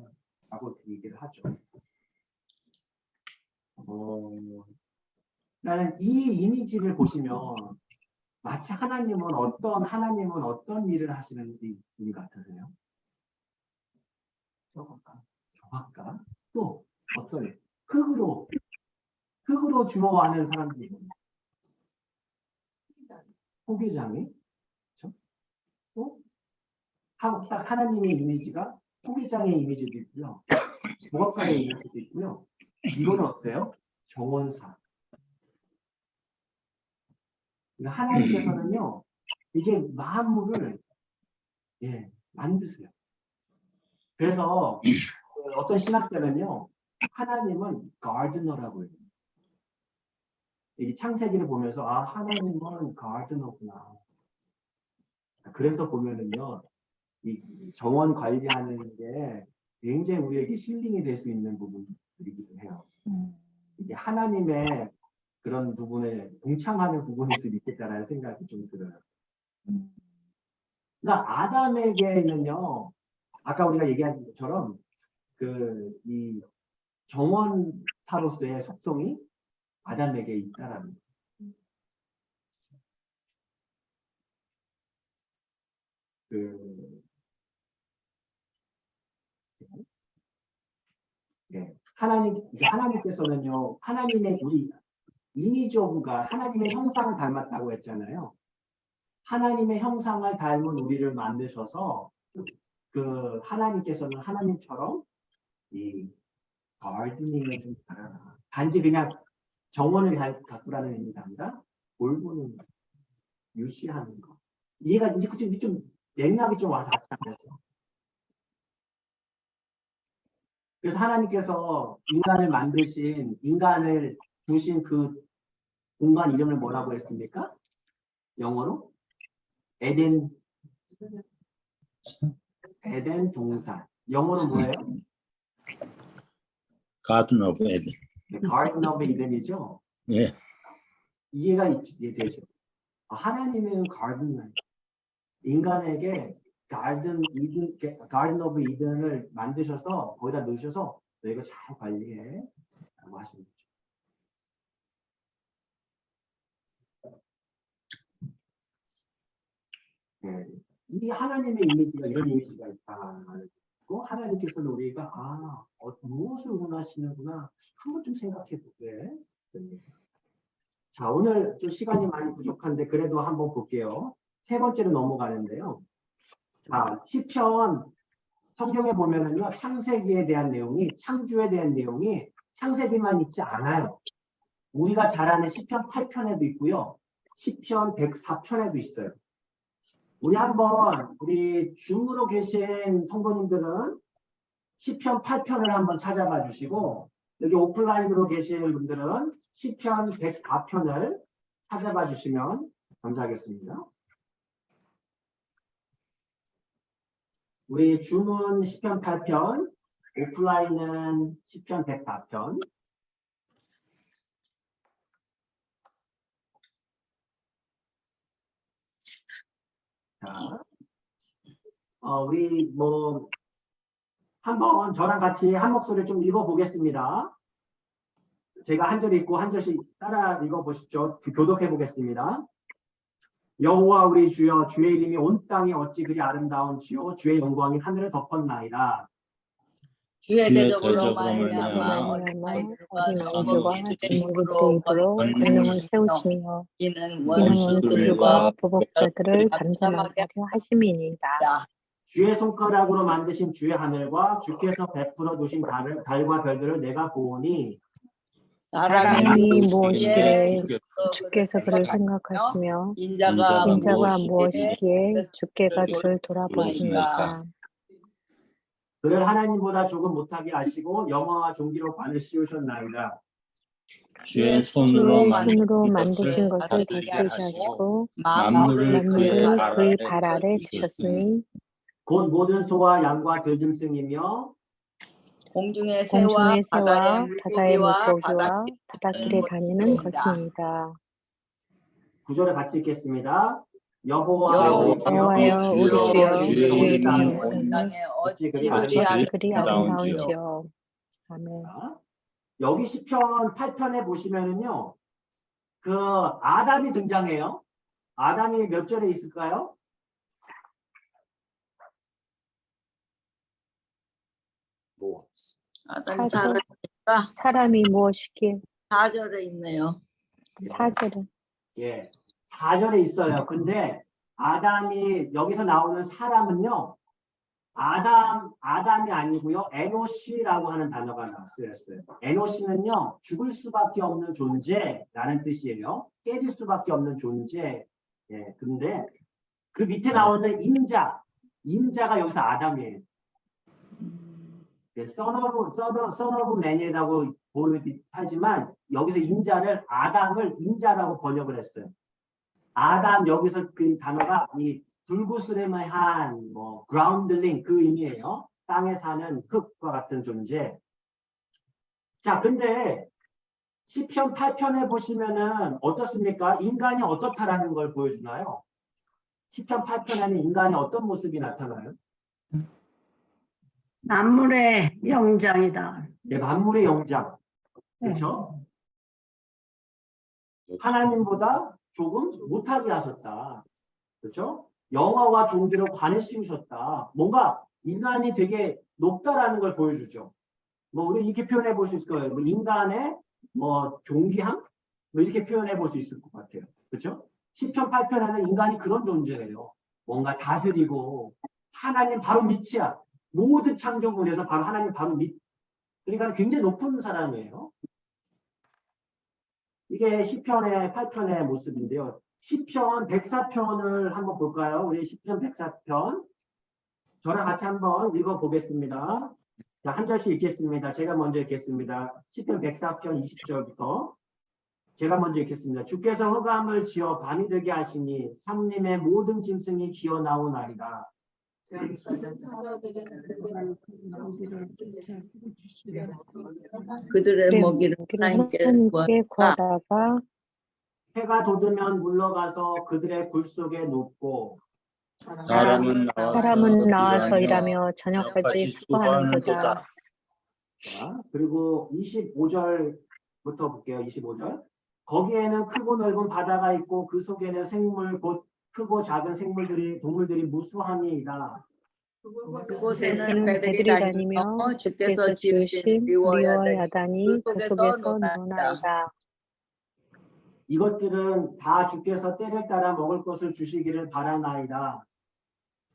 Speaker 1: 라고 얘기를 하죠. 나는 이 이미지를 보시면 마치 하나님은 어떤 일을 하시는 분 같으세요? 조각가? 또 어떤 흙으로 주로 하는 사람들이 포기장이, 그렇죠? 또 딱 하나님의 이미지가 포기장의 이미지도 있고요, 조각가의 이미지도 있고요. 이거는 어때요? 정원사. 그러니까 하나님께서는요, 이게 만물을 만드세요. 그래서 어떤 신학자는요, 하나님은 가르드너라고 해요. 이 창세기를 보면서 하나님은 가르드너구나. 그래서 보면은요, 이 정원 관리하는 게 굉장히 우리에게 힐링이 될 수 있는 부분들이기도 해요. 이게 하나님의 그런 부분에 동참하는 부분일 수도 있겠다라는 생각이 좀 들어요. 그러니까 아담에게는요, 아까 우리가 얘기한 것처럼 이 정원사로서의 속성이 아담에게 있다라는 하나님께서는요, 하나님의 우리 이미지 오브가 하나님의 형상을 닮았다고 했잖아요. 하나님의 형상을 닮은 우리를 만드셔서 하나님께서는 하나님처럼 이 가르드닝을 좀 잘하라. 단지 그냥 정원을 가꾸라는 의미가 아니라 돌보는 거, 유시하는 거. 이해가 이제 좀 맥락이 좀 와닿지 않았어요. 그래서 하나님께서 인간을 두신 그 공간 이름을 뭐라고 했습니까? 영어로? 에덴 동산. 영어로 뭐예요?
Speaker 5: Garden of Eden.
Speaker 1: Garden of Eden이죠.
Speaker 5: 예.
Speaker 1: 이해되죠? 하나님은 garden, 인간에게 Garden of Eden을 만드셔서 거기다 넣으셔서 너 이거 잘 관리해 라고 하시는 거죠. 네. 이 하나님의 이미지가 이런 이미지가 있다. 하나님께서는 우리가 무엇을 원하시는구나 한번 좀 생각해 보게 됩니다. 자, 오늘 좀 시간이 많이 부족한데 그래도 한번 볼게요. 세 번째로 넘어가는데요. 자, 시편 성경에 보면은요, 창세기에 대한 내용이, 창조에 대한 내용이 창세기만 있지 않아요. 우리가 잘 아는 시편 8편에도 있고요. 시편 104편에도 있어요. 우리 줌으로 계신 성도님들은 시편 8편을 한번 찾아봐 주시고, 여기 오프라인으로 계신 분들은 시편 104편을 찾아봐 주시면 감사하겠습니다. 우리 줌은 시편 8편, 오프라인은 시편 104편. 자, 우리 한번 저랑 같이 한 목소리를 좀 읽어보겠습니다. 제가 한 절 읽고 한 절씩 따라 읽어보십시오. 교독해 보겠습니다. 여호와 우리 주여, 주의 이름이 온 땅에 어찌 그리 아름다운지요, 주의 영광이 하늘을 덮었나이다.
Speaker 3: 주의
Speaker 5: 주의
Speaker 3: 대적으로
Speaker 5: 대적으로
Speaker 3: 말미암아
Speaker 7: 어린
Speaker 3: 어린아이들과
Speaker 7: 아이들과
Speaker 3: 젖먹이들의
Speaker 7: 젖먹이들의
Speaker 3: 입으로
Speaker 7: 입으로
Speaker 3: 권능을
Speaker 7: 권능을
Speaker 3: 세우시며
Speaker 7: 세우시며
Speaker 3: 이는
Speaker 7: 이는
Speaker 3: 원수들과
Speaker 7: 원수들과 보복자들을
Speaker 3: 잠잠하게
Speaker 7: 잠잠하게 하심이니이다.
Speaker 3: 하다.
Speaker 1: 주의 손가락으로 만드신 주의 하늘과 주께서 베풀어 두신 달과 별들을 내가 보오니
Speaker 3: 사람이
Speaker 7: 사람이
Speaker 3: 무엇이기에
Speaker 7: 무엇이기에 주께서 그를 생각하시며
Speaker 3: 인자가
Speaker 7: 인자가
Speaker 3: 무엇이기에
Speaker 7: 무엇이기에 주께가 그를 돌아보십니까.
Speaker 1: 그를 하나님보다 조금 못하게 하시고 영화와 종기로 관을 씌우셨나이다.
Speaker 5: 주의
Speaker 7: 주의
Speaker 5: 손으로
Speaker 7: 손으로
Speaker 5: 만드신
Speaker 7: 만드신 것을
Speaker 5: 다스리게
Speaker 7: 다스리게
Speaker 5: 하시고
Speaker 7: 하시고
Speaker 3: 만물을
Speaker 7: 만물을 그의
Speaker 3: 발
Speaker 7: 발 아래 두셨으니
Speaker 1: 곧 모든 소와 양과 들짐승이며
Speaker 3: 공중의 새와
Speaker 7: 공중의
Speaker 3: 바다의
Speaker 7: 새와 바다의
Speaker 3: 물고기와
Speaker 7: 물고기와 바닷길에 다니는 것입니다.
Speaker 1: 구절을 같이 읽겠습니다. 여호와
Speaker 7: 여호와여 우리 주여,
Speaker 5: 주의
Speaker 7: 주의
Speaker 5: 이름이
Speaker 7: 이름이
Speaker 3: 온
Speaker 7: 온
Speaker 3: 땅에 어찌 그리
Speaker 7: 어찌 그리
Speaker 5: 아름다운지요.
Speaker 7: 아름다운지요. 아멘.
Speaker 1: 여기 시편 8편에 보시면은요, 아담이 등장해요. 아담이 몇 절에 있을까요?
Speaker 3: 아담
Speaker 7: 사절.
Speaker 3: 사람이니까
Speaker 7: 사람이 무엇이기에
Speaker 3: 4절에 있네요.
Speaker 7: 4절은
Speaker 1: 예, 4절에 있어요. 근데 아담이 여기서 나오는 사람은요, 아담이 아니고요, 에노시라고 하는 단어가 쓰였어요. 에노시는요, 죽을 수밖에 없는 존재라는 뜻이에요. 깨질 수밖에 없는 존재. 예, 근데 그 밑에 나오는 인자가 여기서 아담이에요. son of man이라고 하지만 여기서 아담을 인자라고 번역을 했어요. 아담 여기서 그 단어가 이 불구스름한 groundling 그 의미예요. 땅에 사는 흙과 같은 존재. 자, 근데 시편 8편에 보시면은 어떻습니까? 인간이 어떻다라는 걸 보여주나요? 시편 8편에는 인간의 어떤 모습이 나타나요?
Speaker 6: 만물의 영장이다.
Speaker 1: 네, 만물의 영장. 그렇죠? 하나님보다 조금 못하게 하셨다. 그렇죠? 영화와 종기로 관을 씌우셨다. 뭔가 인간이 되게 높다라는 걸 보여주죠. 우리 이렇게 표현해 볼 수 있을 거예요. 인간의 존귀함? 이렇게 표현해 볼 수 있을 것 같아요. 그렇죠? 시편 8편에는 인간이 그런 존재예요. 뭔가 다스리고 하나님 바로 밑이야. 모든 창조물에서 바로 하나님 바로 밑. 그러니까 굉장히 높은 사람이에요. 이게 시편의 8편의 모습인데요. 시편 104편을 한번 볼까요? 우리 시편 104편. 저랑 같이 한번 읽어보겠습니다. 자, 한 절씩 읽겠습니다. 제가 먼저 읽겠습니다. 시편 104편 20절부터. 제가 먼저 읽겠습니다. 주께서 흑암을 지어 밤이 되게 하시니 삼림의 모든 짐승이 기어 나오나이다.
Speaker 3: 그들의
Speaker 7: 그래,
Speaker 3: 먹이를 하나님께
Speaker 7: 하나님께
Speaker 3: 구하다가
Speaker 7: 구하다가
Speaker 1: 해가 돋으면 물러가서 그들의 굴 속에 눕고
Speaker 7: 사람은 나와서 일하며 저녁까지
Speaker 5: 저녁까지
Speaker 7: 수고하는도다.
Speaker 1: 자, 그리고 25절부터 볼게요. 25절. 거기에는 크고 넓은 바다가 있고 그 속에는 생물 곧 크고 작은 생물들이 동물들이 무수함이니라.
Speaker 3: 그곳에는
Speaker 7: 배들이
Speaker 3: 배들이 다니며
Speaker 7: 다니며
Speaker 3: 주께서 지으신
Speaker 7: 리워야
Speaker 3: 리워야다니
Speaker 7: 야단이 그 속에서
Speaker 3: 노나이다.
Speaker 7: 노나이다.
Speaker 1: 이것들은 다 주께서 때를 따라 먹을 것을 주시기를 바라나이다.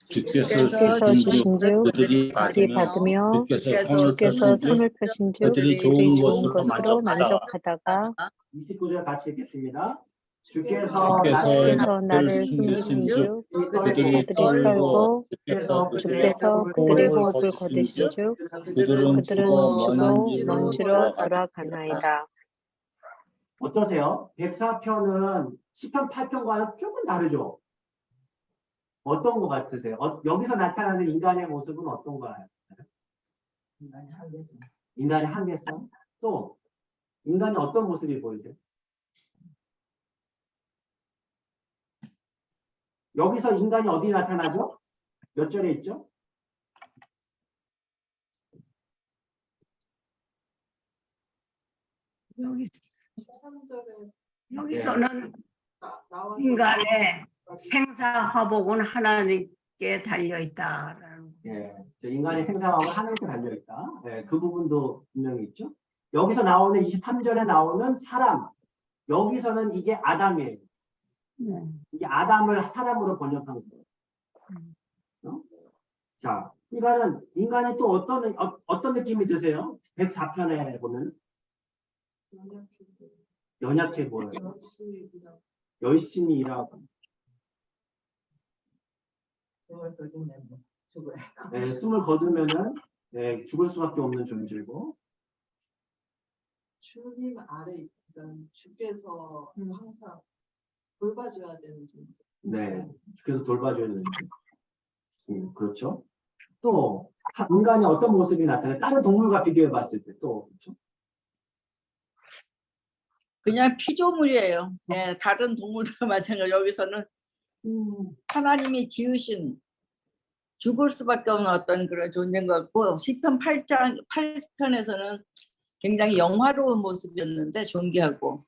Speaker 7: 주께서 주신 줄
Speaker 5: 그들이
Speaker 7: 받으며
Speaker 5: 주께서
Speaker 7: 주께서
Speaker 5: 펴신
Speaker 7: 손을 펴신 줄
Speaker 5: 그들이
Speaker 7: 그들이
Speaker 5: 좋은
Speaker 7: 좋은
Speaker 5: 것으로
Speaker 7: 것으로 만족하다가
Speaker 1: 29절 같이 읽겠습니다.
Speaker 5: 주께서
Speaker 7: 주께서 나를
Speaker 5: 숨기신
Speaker 7: 숨기신
Speaker 5: 줄
Speaker 7: 줄
Speaker 5: 그들이
Speaker 7: 그들이
Speaker 5: 떨고
Speaker 7: 떨고
Speaker 5: 주께서
Speaker 7: 주께서
Speaker 5: 그들의
Speaker 7: 그들의
Speaker 5: 호흡을
Speaker 7: 호흡을
Speaker 5: 거두신
Speaker 7: 거두신
Speaker 5: 줄
Speaker 7: 줄
Speaker 5: 그들은
Speaker 7: 그들은
Speaker 5: 죽어
Speaker 7: 죽어
Speaker 5: 먼지로
Speaker 7: 먼지로
Speaker 5: 돌아가니이다.
Speaker 7: 돌아가나이다.
Speaker 1: 어떠세요? 104편은 10편 8편과는 조금 다르죠? 어떤 것 같으세요? 여기서 나타나는 인간의 모습은 어떤 거예요? 인간의 한계성? 또 인간이 어떤 모습이 보이세요? 여기서 인간이 어디 나타나죠? 몇 절에 있죠?
Speaker 6: 여기서는
Speaker 8: 나와서
Speaker 6: 인간의 생사화복은 하나님께 달려 있다라는
Speaker 1: 예, 인간의 생사하고 하나님께 달려있다. 예, 그 부분도 분명히 있죠. 여기서 나오는 23절에 나오는 사람. 여기서는 이게 아담이에요. 이게 아담을 사람으로 번역한 거예요. 어? 자, 인간이 또 어떤 느낌이 드세요? 104편에 보면 연약해 보여요. 열심히 일하고. 네, 숨을 거두면은 네, 죽을 수밖에 없는 존재고.
Speaker 8: 주님 아래 있던 주께서 항상 돌봐줘야 되는 존재.
Speaker 1: 네, 그래서 돌봐줘야 되는 그렇죠. 또 인간의 어떤 모습이 나타나요? 다른 동물과 비교해 봤을 때 또 그렇죠?
Speaker 3: 그냥 피조물이에요. 예, 다른 동물과 마찬가지로 여기서는 하나님이 지으신 죽을 수밖에 없는 어떤 그런 존재인 것 같고 시편 8편에서는 굉장히 영화로운 모습이었는데 존귀하고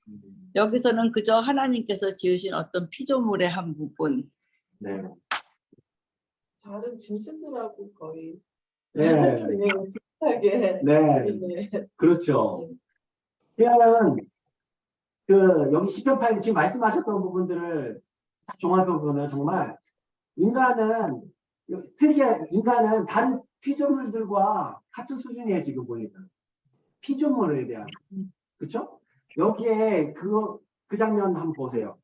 Speaker 3: 여기서는 그저 하나님께서 지으신 어떤 피조물의 한 부분.
Speaker 1: 네.
Speaker 8: 다른 짐승들하고 거의
Speaker 1: 네.
Speaker 8: 비슷하게.
Speaker 1: 네.
Speaker 8: 네.
Speaker 1: 그렇죠. 그냥 여기 시편 8 지금 말씀하셨던 부분들을 딱 종합해 보면 정말 인간은 특이한 인간은 다른 피조물들과 같은 수준이에요 지금 보니까 피조물에 대한 그렇죠? 여기에 그 장면 한번 보세요.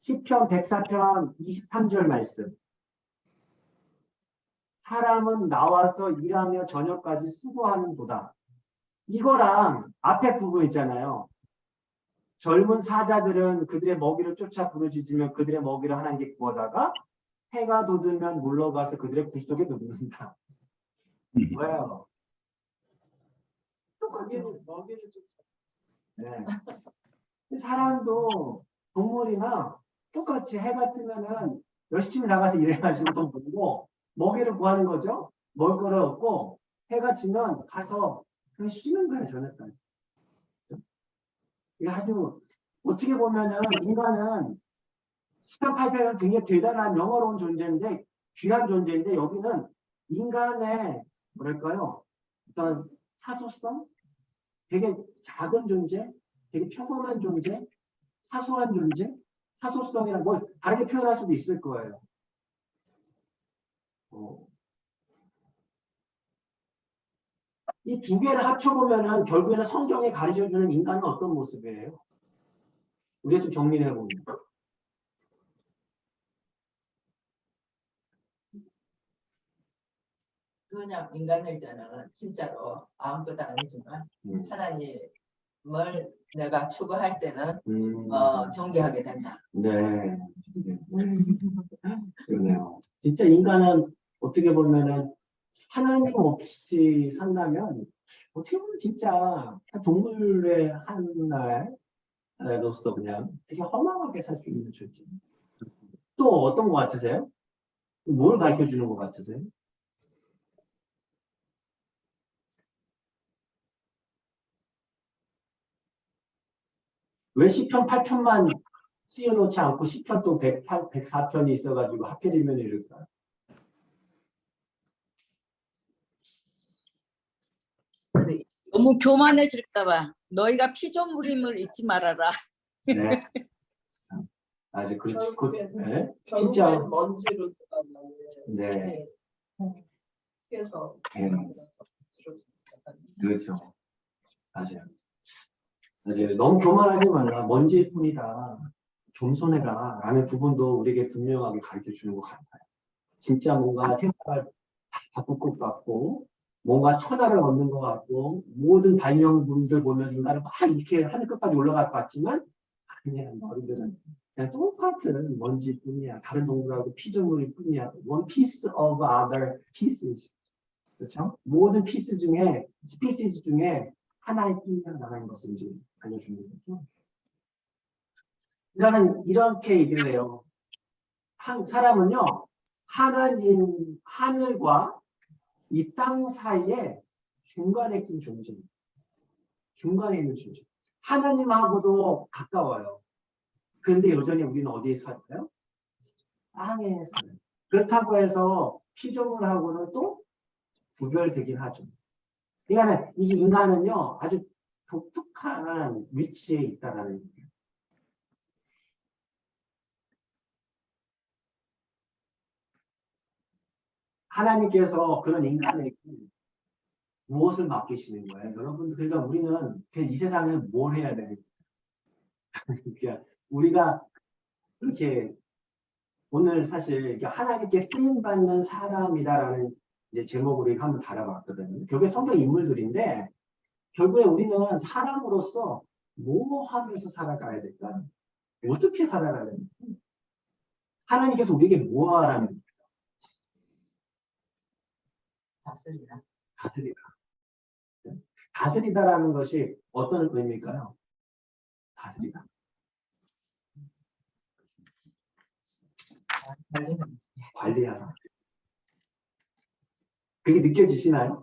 Speaker 1: 시편 104편 23절 말씀. 사람은 나와서 일하며 저녁까지 수고하는도다. 이거랑 앞에 부분 있잖아요. 젊은 사자들은 그들의 먹이를 쫓아 부르짖으며 그들의 먹이를 하나님께 구하다가 해가 돋으면 물러가서 그들의 굴 속에 눕는다. 왜요? 똑같죠.
Speaker 8: 먹이를 쫓아.
Speaker 1: 네. 사람도 동물이나 똑같이 해가 뜨면은 열심히 나가서 일해가지고 돈 벌고 먹이를 구하는 거죠. 먹을 거를 얻고 해가 지면 가서 그냥 쉬는 거예요. 저녁까지. 이게 아주 어떻게 보면은 인간은 1800은 굉장히 대단한 영어로운 존재인데 귀한 존재인데 여기는 인간의 뭐랄까요? 어떤 사소성? 되게 작은 존재? 되게 평범한 존재? 사소한 존재? 사소성이란 뭐 다르게 표현할 수도 있을 거예요. 이 두 개를 합쳐보면은 결국에는 성경에 가르쳐주는 인간은 어떤 모습이에요? 우리가 좀 정리를 해보면.
Speaker 2: 그냥 인간일 때는 진짜로 아무것도 아니지만 하나님 내가 추구할 때는
Speaker 1: 음,
Speaker 2: 존경하게 된다.
Speaker 1: 네. 그러네요. 진짜 인간은 어떻게 보면은 하나님 없이 산다면 어떻게 보면 진짜 동물의 하나로서 그냥 되게 허망하게 살 수 있는 존재. 또 어떤 것 같으세요? 뭘 가르쳐 주는 것 같으세요? 왜 시편 8편만 씌워놓지 않고 시편 또 108, 104편이 있어가지고 하필이면 이럴까?
Speaker 3: 너무 교만해질까봐 너희가 피조물임을 잊지 말아라.
Speaker 1: 네. 아주 그렇지. 네.
Speaker 8: 결국엔
Speaker 1: 진짜.
Speaker 8: 먼지로 들어가면
Speaker 1: 네.
Speaker 8: 그래서
Speaker 1: 네. 그렇죠. 맞아요. 맞아요. 너무 교만하지 말라. 먼지일 뿐이다. 겸손해라. 라는 부분도 우리에게 분명하게 가르쳐 주는 것 같아요. 진짜 뭔가 세상을 바꿀 것 같고, 뭔가 천하를 얻는 것 같고, 모든 발명분들 보면 인간은 막 이렇게 하늘 끝까지 올라갈 것 같지만, 그냥 너희들은 그냥 똑같은 먼지일 뿐이야. 다른 동물하고 피조물일 뿐이야. One piece of other pieces. 그렇죠? 모든 피스 중에, 스피시스 중에 하나의 뿐이라는 것을 이제 알려주는 거죠. 그러니까는 이렇게 얘기를 해요. 사람은요, 하나님, 하늘과 이 땅 사이에 중간에 있는 존재입니다. 중간에 있는 존재. 하나님하고도 가까워요. 그런데 여전히 우리는 어디에 살아요? 땅에 살아요. 그렇다고 해서 피조물하고는 또 구별되긴 하죠. 그러니까 이 인간은요, 아주 독특한 위치에 있다라는 얘기예요. 하나님께서 그런 인간에게 무엇을 맡기시는 거예요? 여러분들, 그러니까 우리는 이 세상에 뭘 해야 되는 거예요? 그러니까 우리가 이렇게 오늘 사실 이렇게 하나님께 쓰임받는 사람이다라는 이제 제목으로 한번 달아봤거든요. 결국에 성경 인물들인데, 결국에 우리는 사람으로서 뭐 하면서 살아가야 될까? 어떻게 살아가야 됩니까? 하나님께서 우리에게 뭐 하라는 거예요?
Speaker 2: 다스리라.
Speaker 1: 다스리다. 다스리다라는 것이 어떤 의미일까요? 다스리다.
Speaker 2: 관리는
Speaker 1: 관리하다. 그게 느껴지시나요?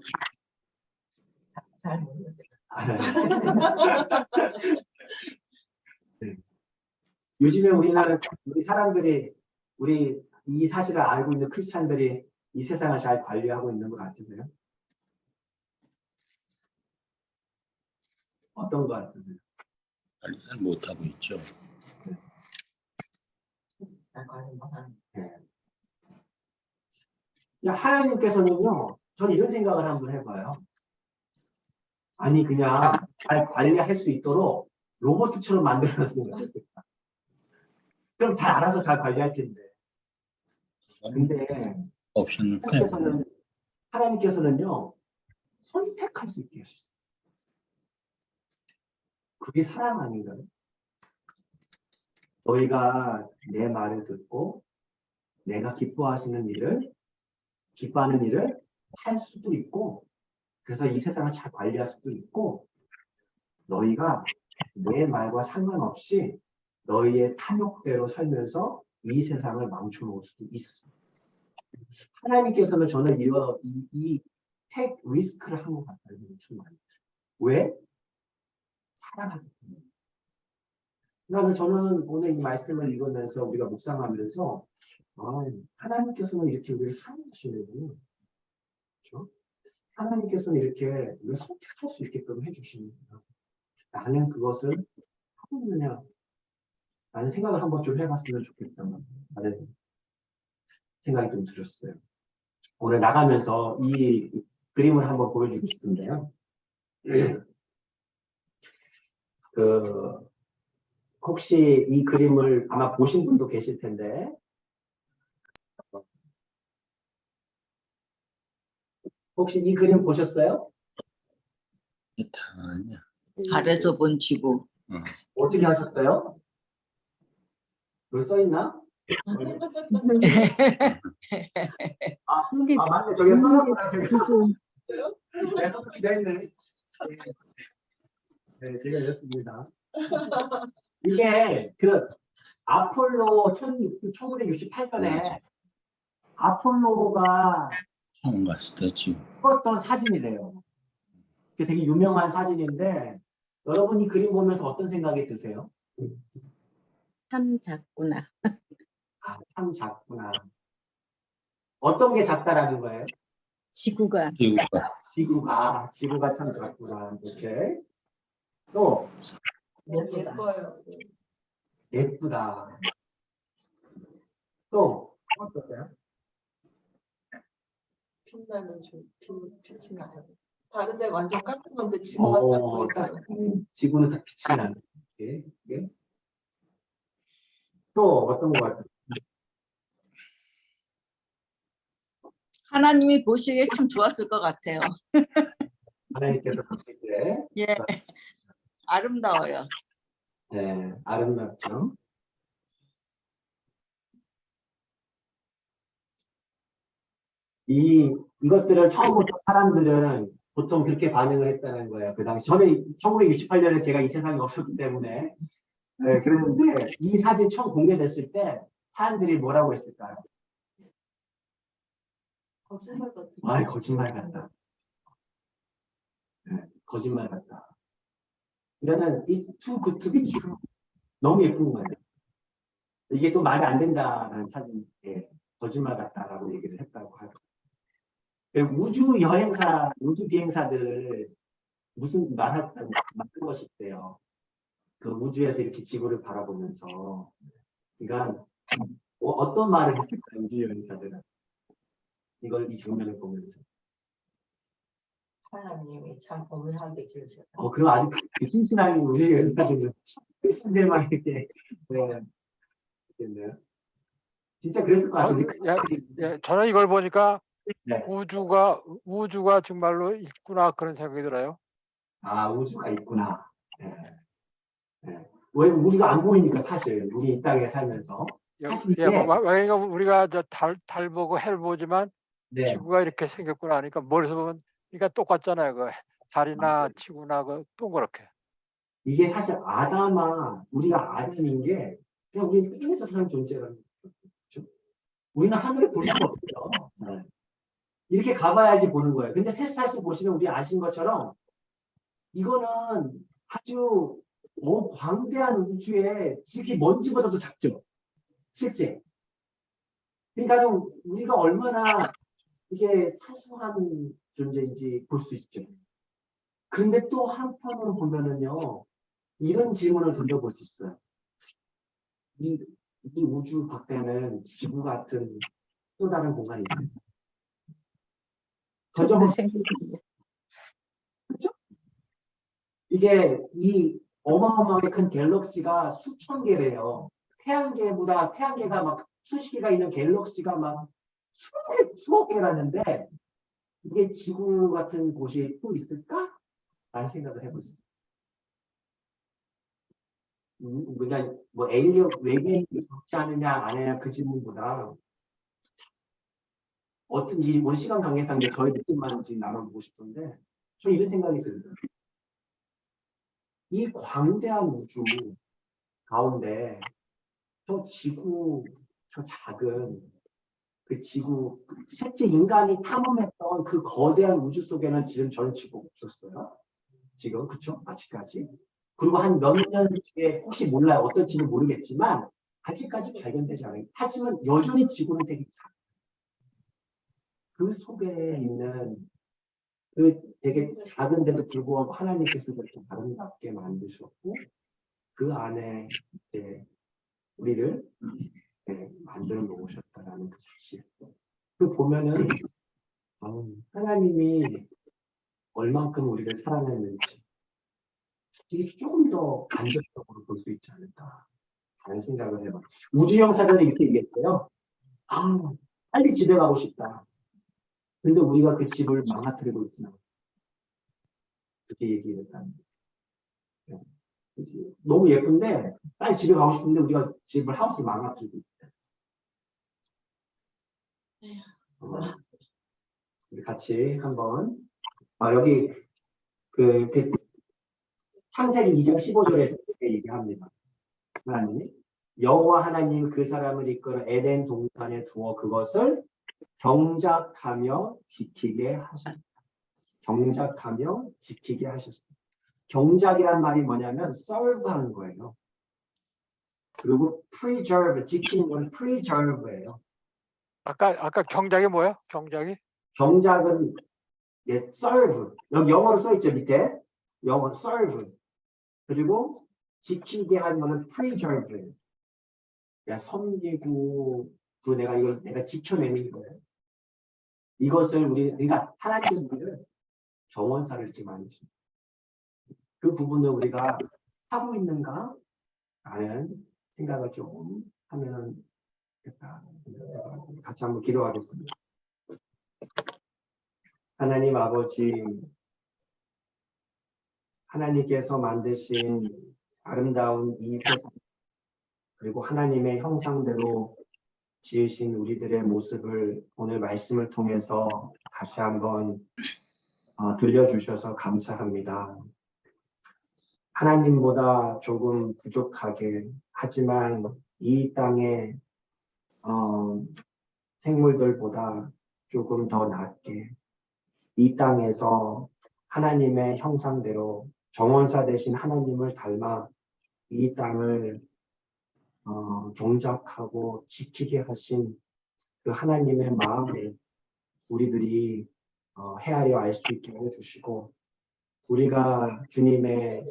Speaker 2: 잘 모르겠어요.
Speaker 1: 네. 요즘에 우리 사람들이, 우리 이 사실을 알고 있는 크리스찬들이 이 세상을 잘 관리하고 있는 것 같으세요? 어떤 것 같으세요?
Speaker 5: 관리 잘 못하고 있죠.
Speaker 2: 잘 관리 못하는.
Speaker 1: 네. 하나님께서는요, 저는 이런 생각을 한번 해봐요. 아니, 그냥 잘 관리할 수 있도록 로봇처럼 만들어놨으면 좋겠다. 그럼 잘 알아서 잘 관리할 텐데. 근데
Speaker 5: 옵션을 빼고
Speaker 1: 하나님께서는요, 선택할 수 있게 하셨어요. 그게 사랑 아닌가요? 너희가 내 말을 듣고 내가 기뻐하는 일을 할 수도 있고, 그래서 이 세상을 잘 관리할 수도 있고, 너희가 내 말과 상관없이 너희의 탐욕대로 살면서 이 세상을 망쳐놓을 수도 있어. 하나님께서는 저는 택 리스크를 한 것 같아요. 참 많이. 왜? 사랑하기 때문에. 그다음에 저는 오늘 이 말씀을 읽으면서 우리가 묵상하면서 하나님께서는 이렇게 우리를 사랑하시는군요. 그렇죠? 하나님께서는 이렇게 우리를 선택할 수 있게끔 해주시는구나. 나는 그것을 하고 있느냐 라는 생각을 한번 좀 해봤으면 좋겠다는 생각이 좀 들었어요. 오늘 나가면서 이 그림을 한번 보여주고 싶은데요. 혹시 이 그림을 아마 보신 분도 계실 텐데, 혹시 이 그림 보셨어요?
Speaker 5: 다 아니야.
Speaker 3: 달에서 본 지구.
Speaker 1: 어떻게 하셨어요? 여기 써 있나?
Speaker 7: 여기
Speaker 1: 맞네. 저기 써놨구나.
Speaker 7: 지구
Speaker 1: 내가 기다렸네. 네, 제가 이랬습니다. 이게 그 아폴로 1968년에 아폴로가
Speaker 5: 처음 갔을 때 지금
Speaker 1: 찍었던 사진이래요. 그게 되게 유명한 사진인데 여러분이 그림 보면서 어떤 생각이 드세요?
Speaker 7: 참 작구나.
Speaker 1: 아, 참 작구나. 어떤 게 작다라는 거예요?
Speaker 7: 지구가
Speaker 1: 지구가 참 작구나. 이렇게. 또
Speaker 2: 예쁘다.
Speaker 8: 예뻐요.
Speaker 1: 예쁘다. 또 어떠세요?
Speaker 8: 빛나는 빛이 나요. 다른데 완전 깔끔한데 지구가 딱 보이잖아요.
Speaker 1: 지구는 다 빛이 나는. 게. 또 어떤 거 같아요?
Speaker 3: 하나님이 보시기에 참 좋았을 것 같아요.
Speaker 1: 하나님께서 보실 때,
Speaker 3: 예, 아름다워요.
Speaker 1: 네, 아름답죠. 이것들을 처음부터 사람들은 보통 그렇게 반응을 했다는 거예요. 그 당시 저는 1968년에 제가 이 세상에 없었기 때문에 네, 그랬는데 이 사진 처음 공개됐을 때 사람들이 뭐라고 했을까요?
Speaker 8: 거짓말 같은.
Speaker 1: 아, 거짓말 같다. 네, 거짓말 같다. 이러면 이 too good to be true. 너무 예쁜 거예요. 이게 또 말이 안 된다는 사진에 거짓말 같다라고 얘기를 했다고 하고. 우주 여행사, 우주 비행사들을 무슨 만든 것이 있대요. 그 우주에서 이렇게 지구를 바라보면서. 그러니까 어떤 말을 했을까요, 우주 여행사들은? 이 장면을 보면서.
Speaker 2: 하나님이 참 오묘하게 지으셨다.
Speaker 1: 그럼 아주 신신하게 우주 여행사들은 신들만 이렇게, 네. 있겠네요. 진짜 그랬을 것 같은데.
Speaker 4: 저는 이걸 보니까
Speaker 1: 네.
Speaker 4: 우주가 정말로 있구나 그런 생각이 들어요.
Speaker 1: 아, 우주가 있구나. 네. 네. 왜 우리가 안 보이니까 사실 우리 이 땅에 살면서 사실 이게
Speaker 4: 그러니까 우리가 달 보고 해를 보지만
Speaker 1: 네.
Speaker 4: 지구가 이렇게 생겼구나 하니까 멀리서 보면 그러니까 똑같잖아요. 그 달이나 지구나 그 동그랗게.
Speaker 1: 이게 사실 우리가 아담인 게 그냥 우리 땅에서 사는 존재라는 거죠. 우리는 하늘을 볼 수가 없어요. 네. 이렇게 가봐야지 보는 거예요. 근데 테스트할때 보시면 우리 아신 것처럼 이거는 아주 광대한 우주에 지금 먼지보다도 작죠. 실제. 그러니까 우리가 얼마나 이게 사소한 존재인지 볼 수 있죠. 근데 또 한편으로 보면은요, 이런 질문을 던져볼 수 있어요. 이 우주 밖에는 지구 같은 또 다른 공간이 있어요. 던져볼 수 있어요. 그렇죠? 이게 이 어마어마하게 큰 갤럭시가 수천 개래요. 태양계가 막 수십 개가 있는 갤럭시가 막 수억 개라는데 이게 지구 같은 곳이 또 있을까? 라는 생각을 해볼 수 있어요. 그냥 뭐 외계인이 적지 않느냐 안 하느냐 그 질문보다 어떤지 오늘 시간 관계상에 저의 느낌만 지금 나눠보고 싶은데 저 이런 생각이 들어요. 이 광대한 우주 가운데 저 지구, 저 작은 그 지구, 실제 인간이 탐험했던 그 거대한 우주 속에는 지금 저는 지구 없었어요. 지금, 그쵸? 아직까지. 그리고 한 몇 년 뒤에 혹시 몰라요. 어떨지는 모르겠지만 아직까지 발견되지 않아요. 하지만 여전히 지구는 되게 작아요. 그 속에 있는 그 되게 작은데도 불구하고 하나님께서 그렇게 아름답게 만드셨고 그 안에 이제 우리를 만들어 놓으셨다라는 그 사실. 그 보면은 하나님이 얼만큼 우리를 사랑했는지 이게 조금 더 간접적으로 볼 수 있지 않을까 하는 생각을 해요. 우주 형사들은 이렇게 얘기했어요. 빨리 집에 가고 싶다. 근데 우리가 그 집을 망가뜨리고 있구나. 그렇게 얘기했다는 거예요. 그치? 너무 예쁜데 빨리 집에 가고 싶은데 우리가 집을 하우스 망가뜨리고 있다. 우리 같이 한번 여기 그 창세기 2장 15절에서 이렇게 얘기합니다. 하나님이 여호와 하나님 그 사람을 이끌어 에덴 동산에 두어 그것을 경작하며 지키게 하셨다. 경작하며 지키게 하셨다. 경작이란 말이 뭐냐면 serve하는 거예요. 그리고 preserve, 지키는 건 preserve예요.
Speaker 4: 아까 경작이 뭐야? 경작이?
Speaker 1: 경작은 serve. 여기 영어로 써 있죠 밑에. 영어 serve. 그리고 지키게 하는 거는 preserve. 야 섬기고 그 내가 지켜내는 거예요. 이것을 그러니까 하나님께서 우리를 정원사를 이렇게 만드십니다. 그 부분을 우리가 하고 있는가? 라는 생각을 좀 하면 좋겠다. 같이 한번 기도하겠습니다. 하나님 아버지, 하나님께서 만드신 아름다운 이 세상, 그리고 하나님의 형상대로 지으신 우리들의 모습을 오늘 말씀을 통해서 다시 한번 들려주셔서 감사합니다. 하나님보다 조금 부족하게 하지만 이 땅의 생물들보다 조금 더 낫게 이 땅에서 하나님의 형상대로 정원사 되신 하나님을 닮아 이 땅을 경작하고 지키게 하신 그 하나님의 마음을 우리들이 헤아려 알 수 있게 해주시고 우리가 주님의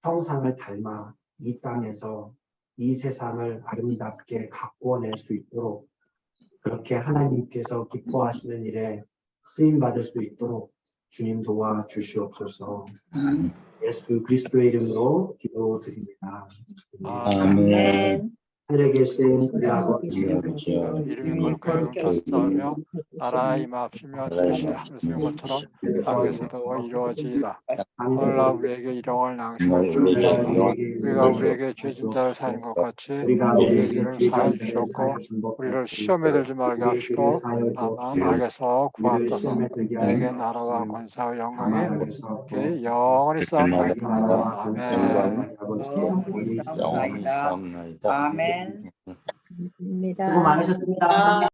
Speaker 1: 형상을 닮아 이 땅에서 이 세상을 아름답게 가꾸어낼 수 있도록 그렇게 하나님께서 기뻐하시는 일에 쓰임받을 수 있도록 주님 도와주시옵소서. 예수 그리스도의 이름으로 기도드립니다.
Speaker 5: 아멘.
Speaker 1: 하늘에 계신 우리 아버지
Speaker 4: 이름이 거룩하게 여김받사오며 나라의 임하옵시며 뜻이 하늘에서 것처럼 땅에서도 이루어지이다. 오늘날 우리에게 일용할 양식을 주옵시고 우리가 우리에게 죄진 자를 사하는 것 같이 우리의 죄를 사하여 주셨고 우리를 시험에 들지 말게 하시고 다만 악에서 구하옵소서. 내게 나라와 권세와 영광이 이렇게 영원히 쌓옵나이다. 아멘.
Speaker 5: 영원히 싸움나이다.
Speaker 3: 아멘.
Speaker 1: 수고 많으셨습니다.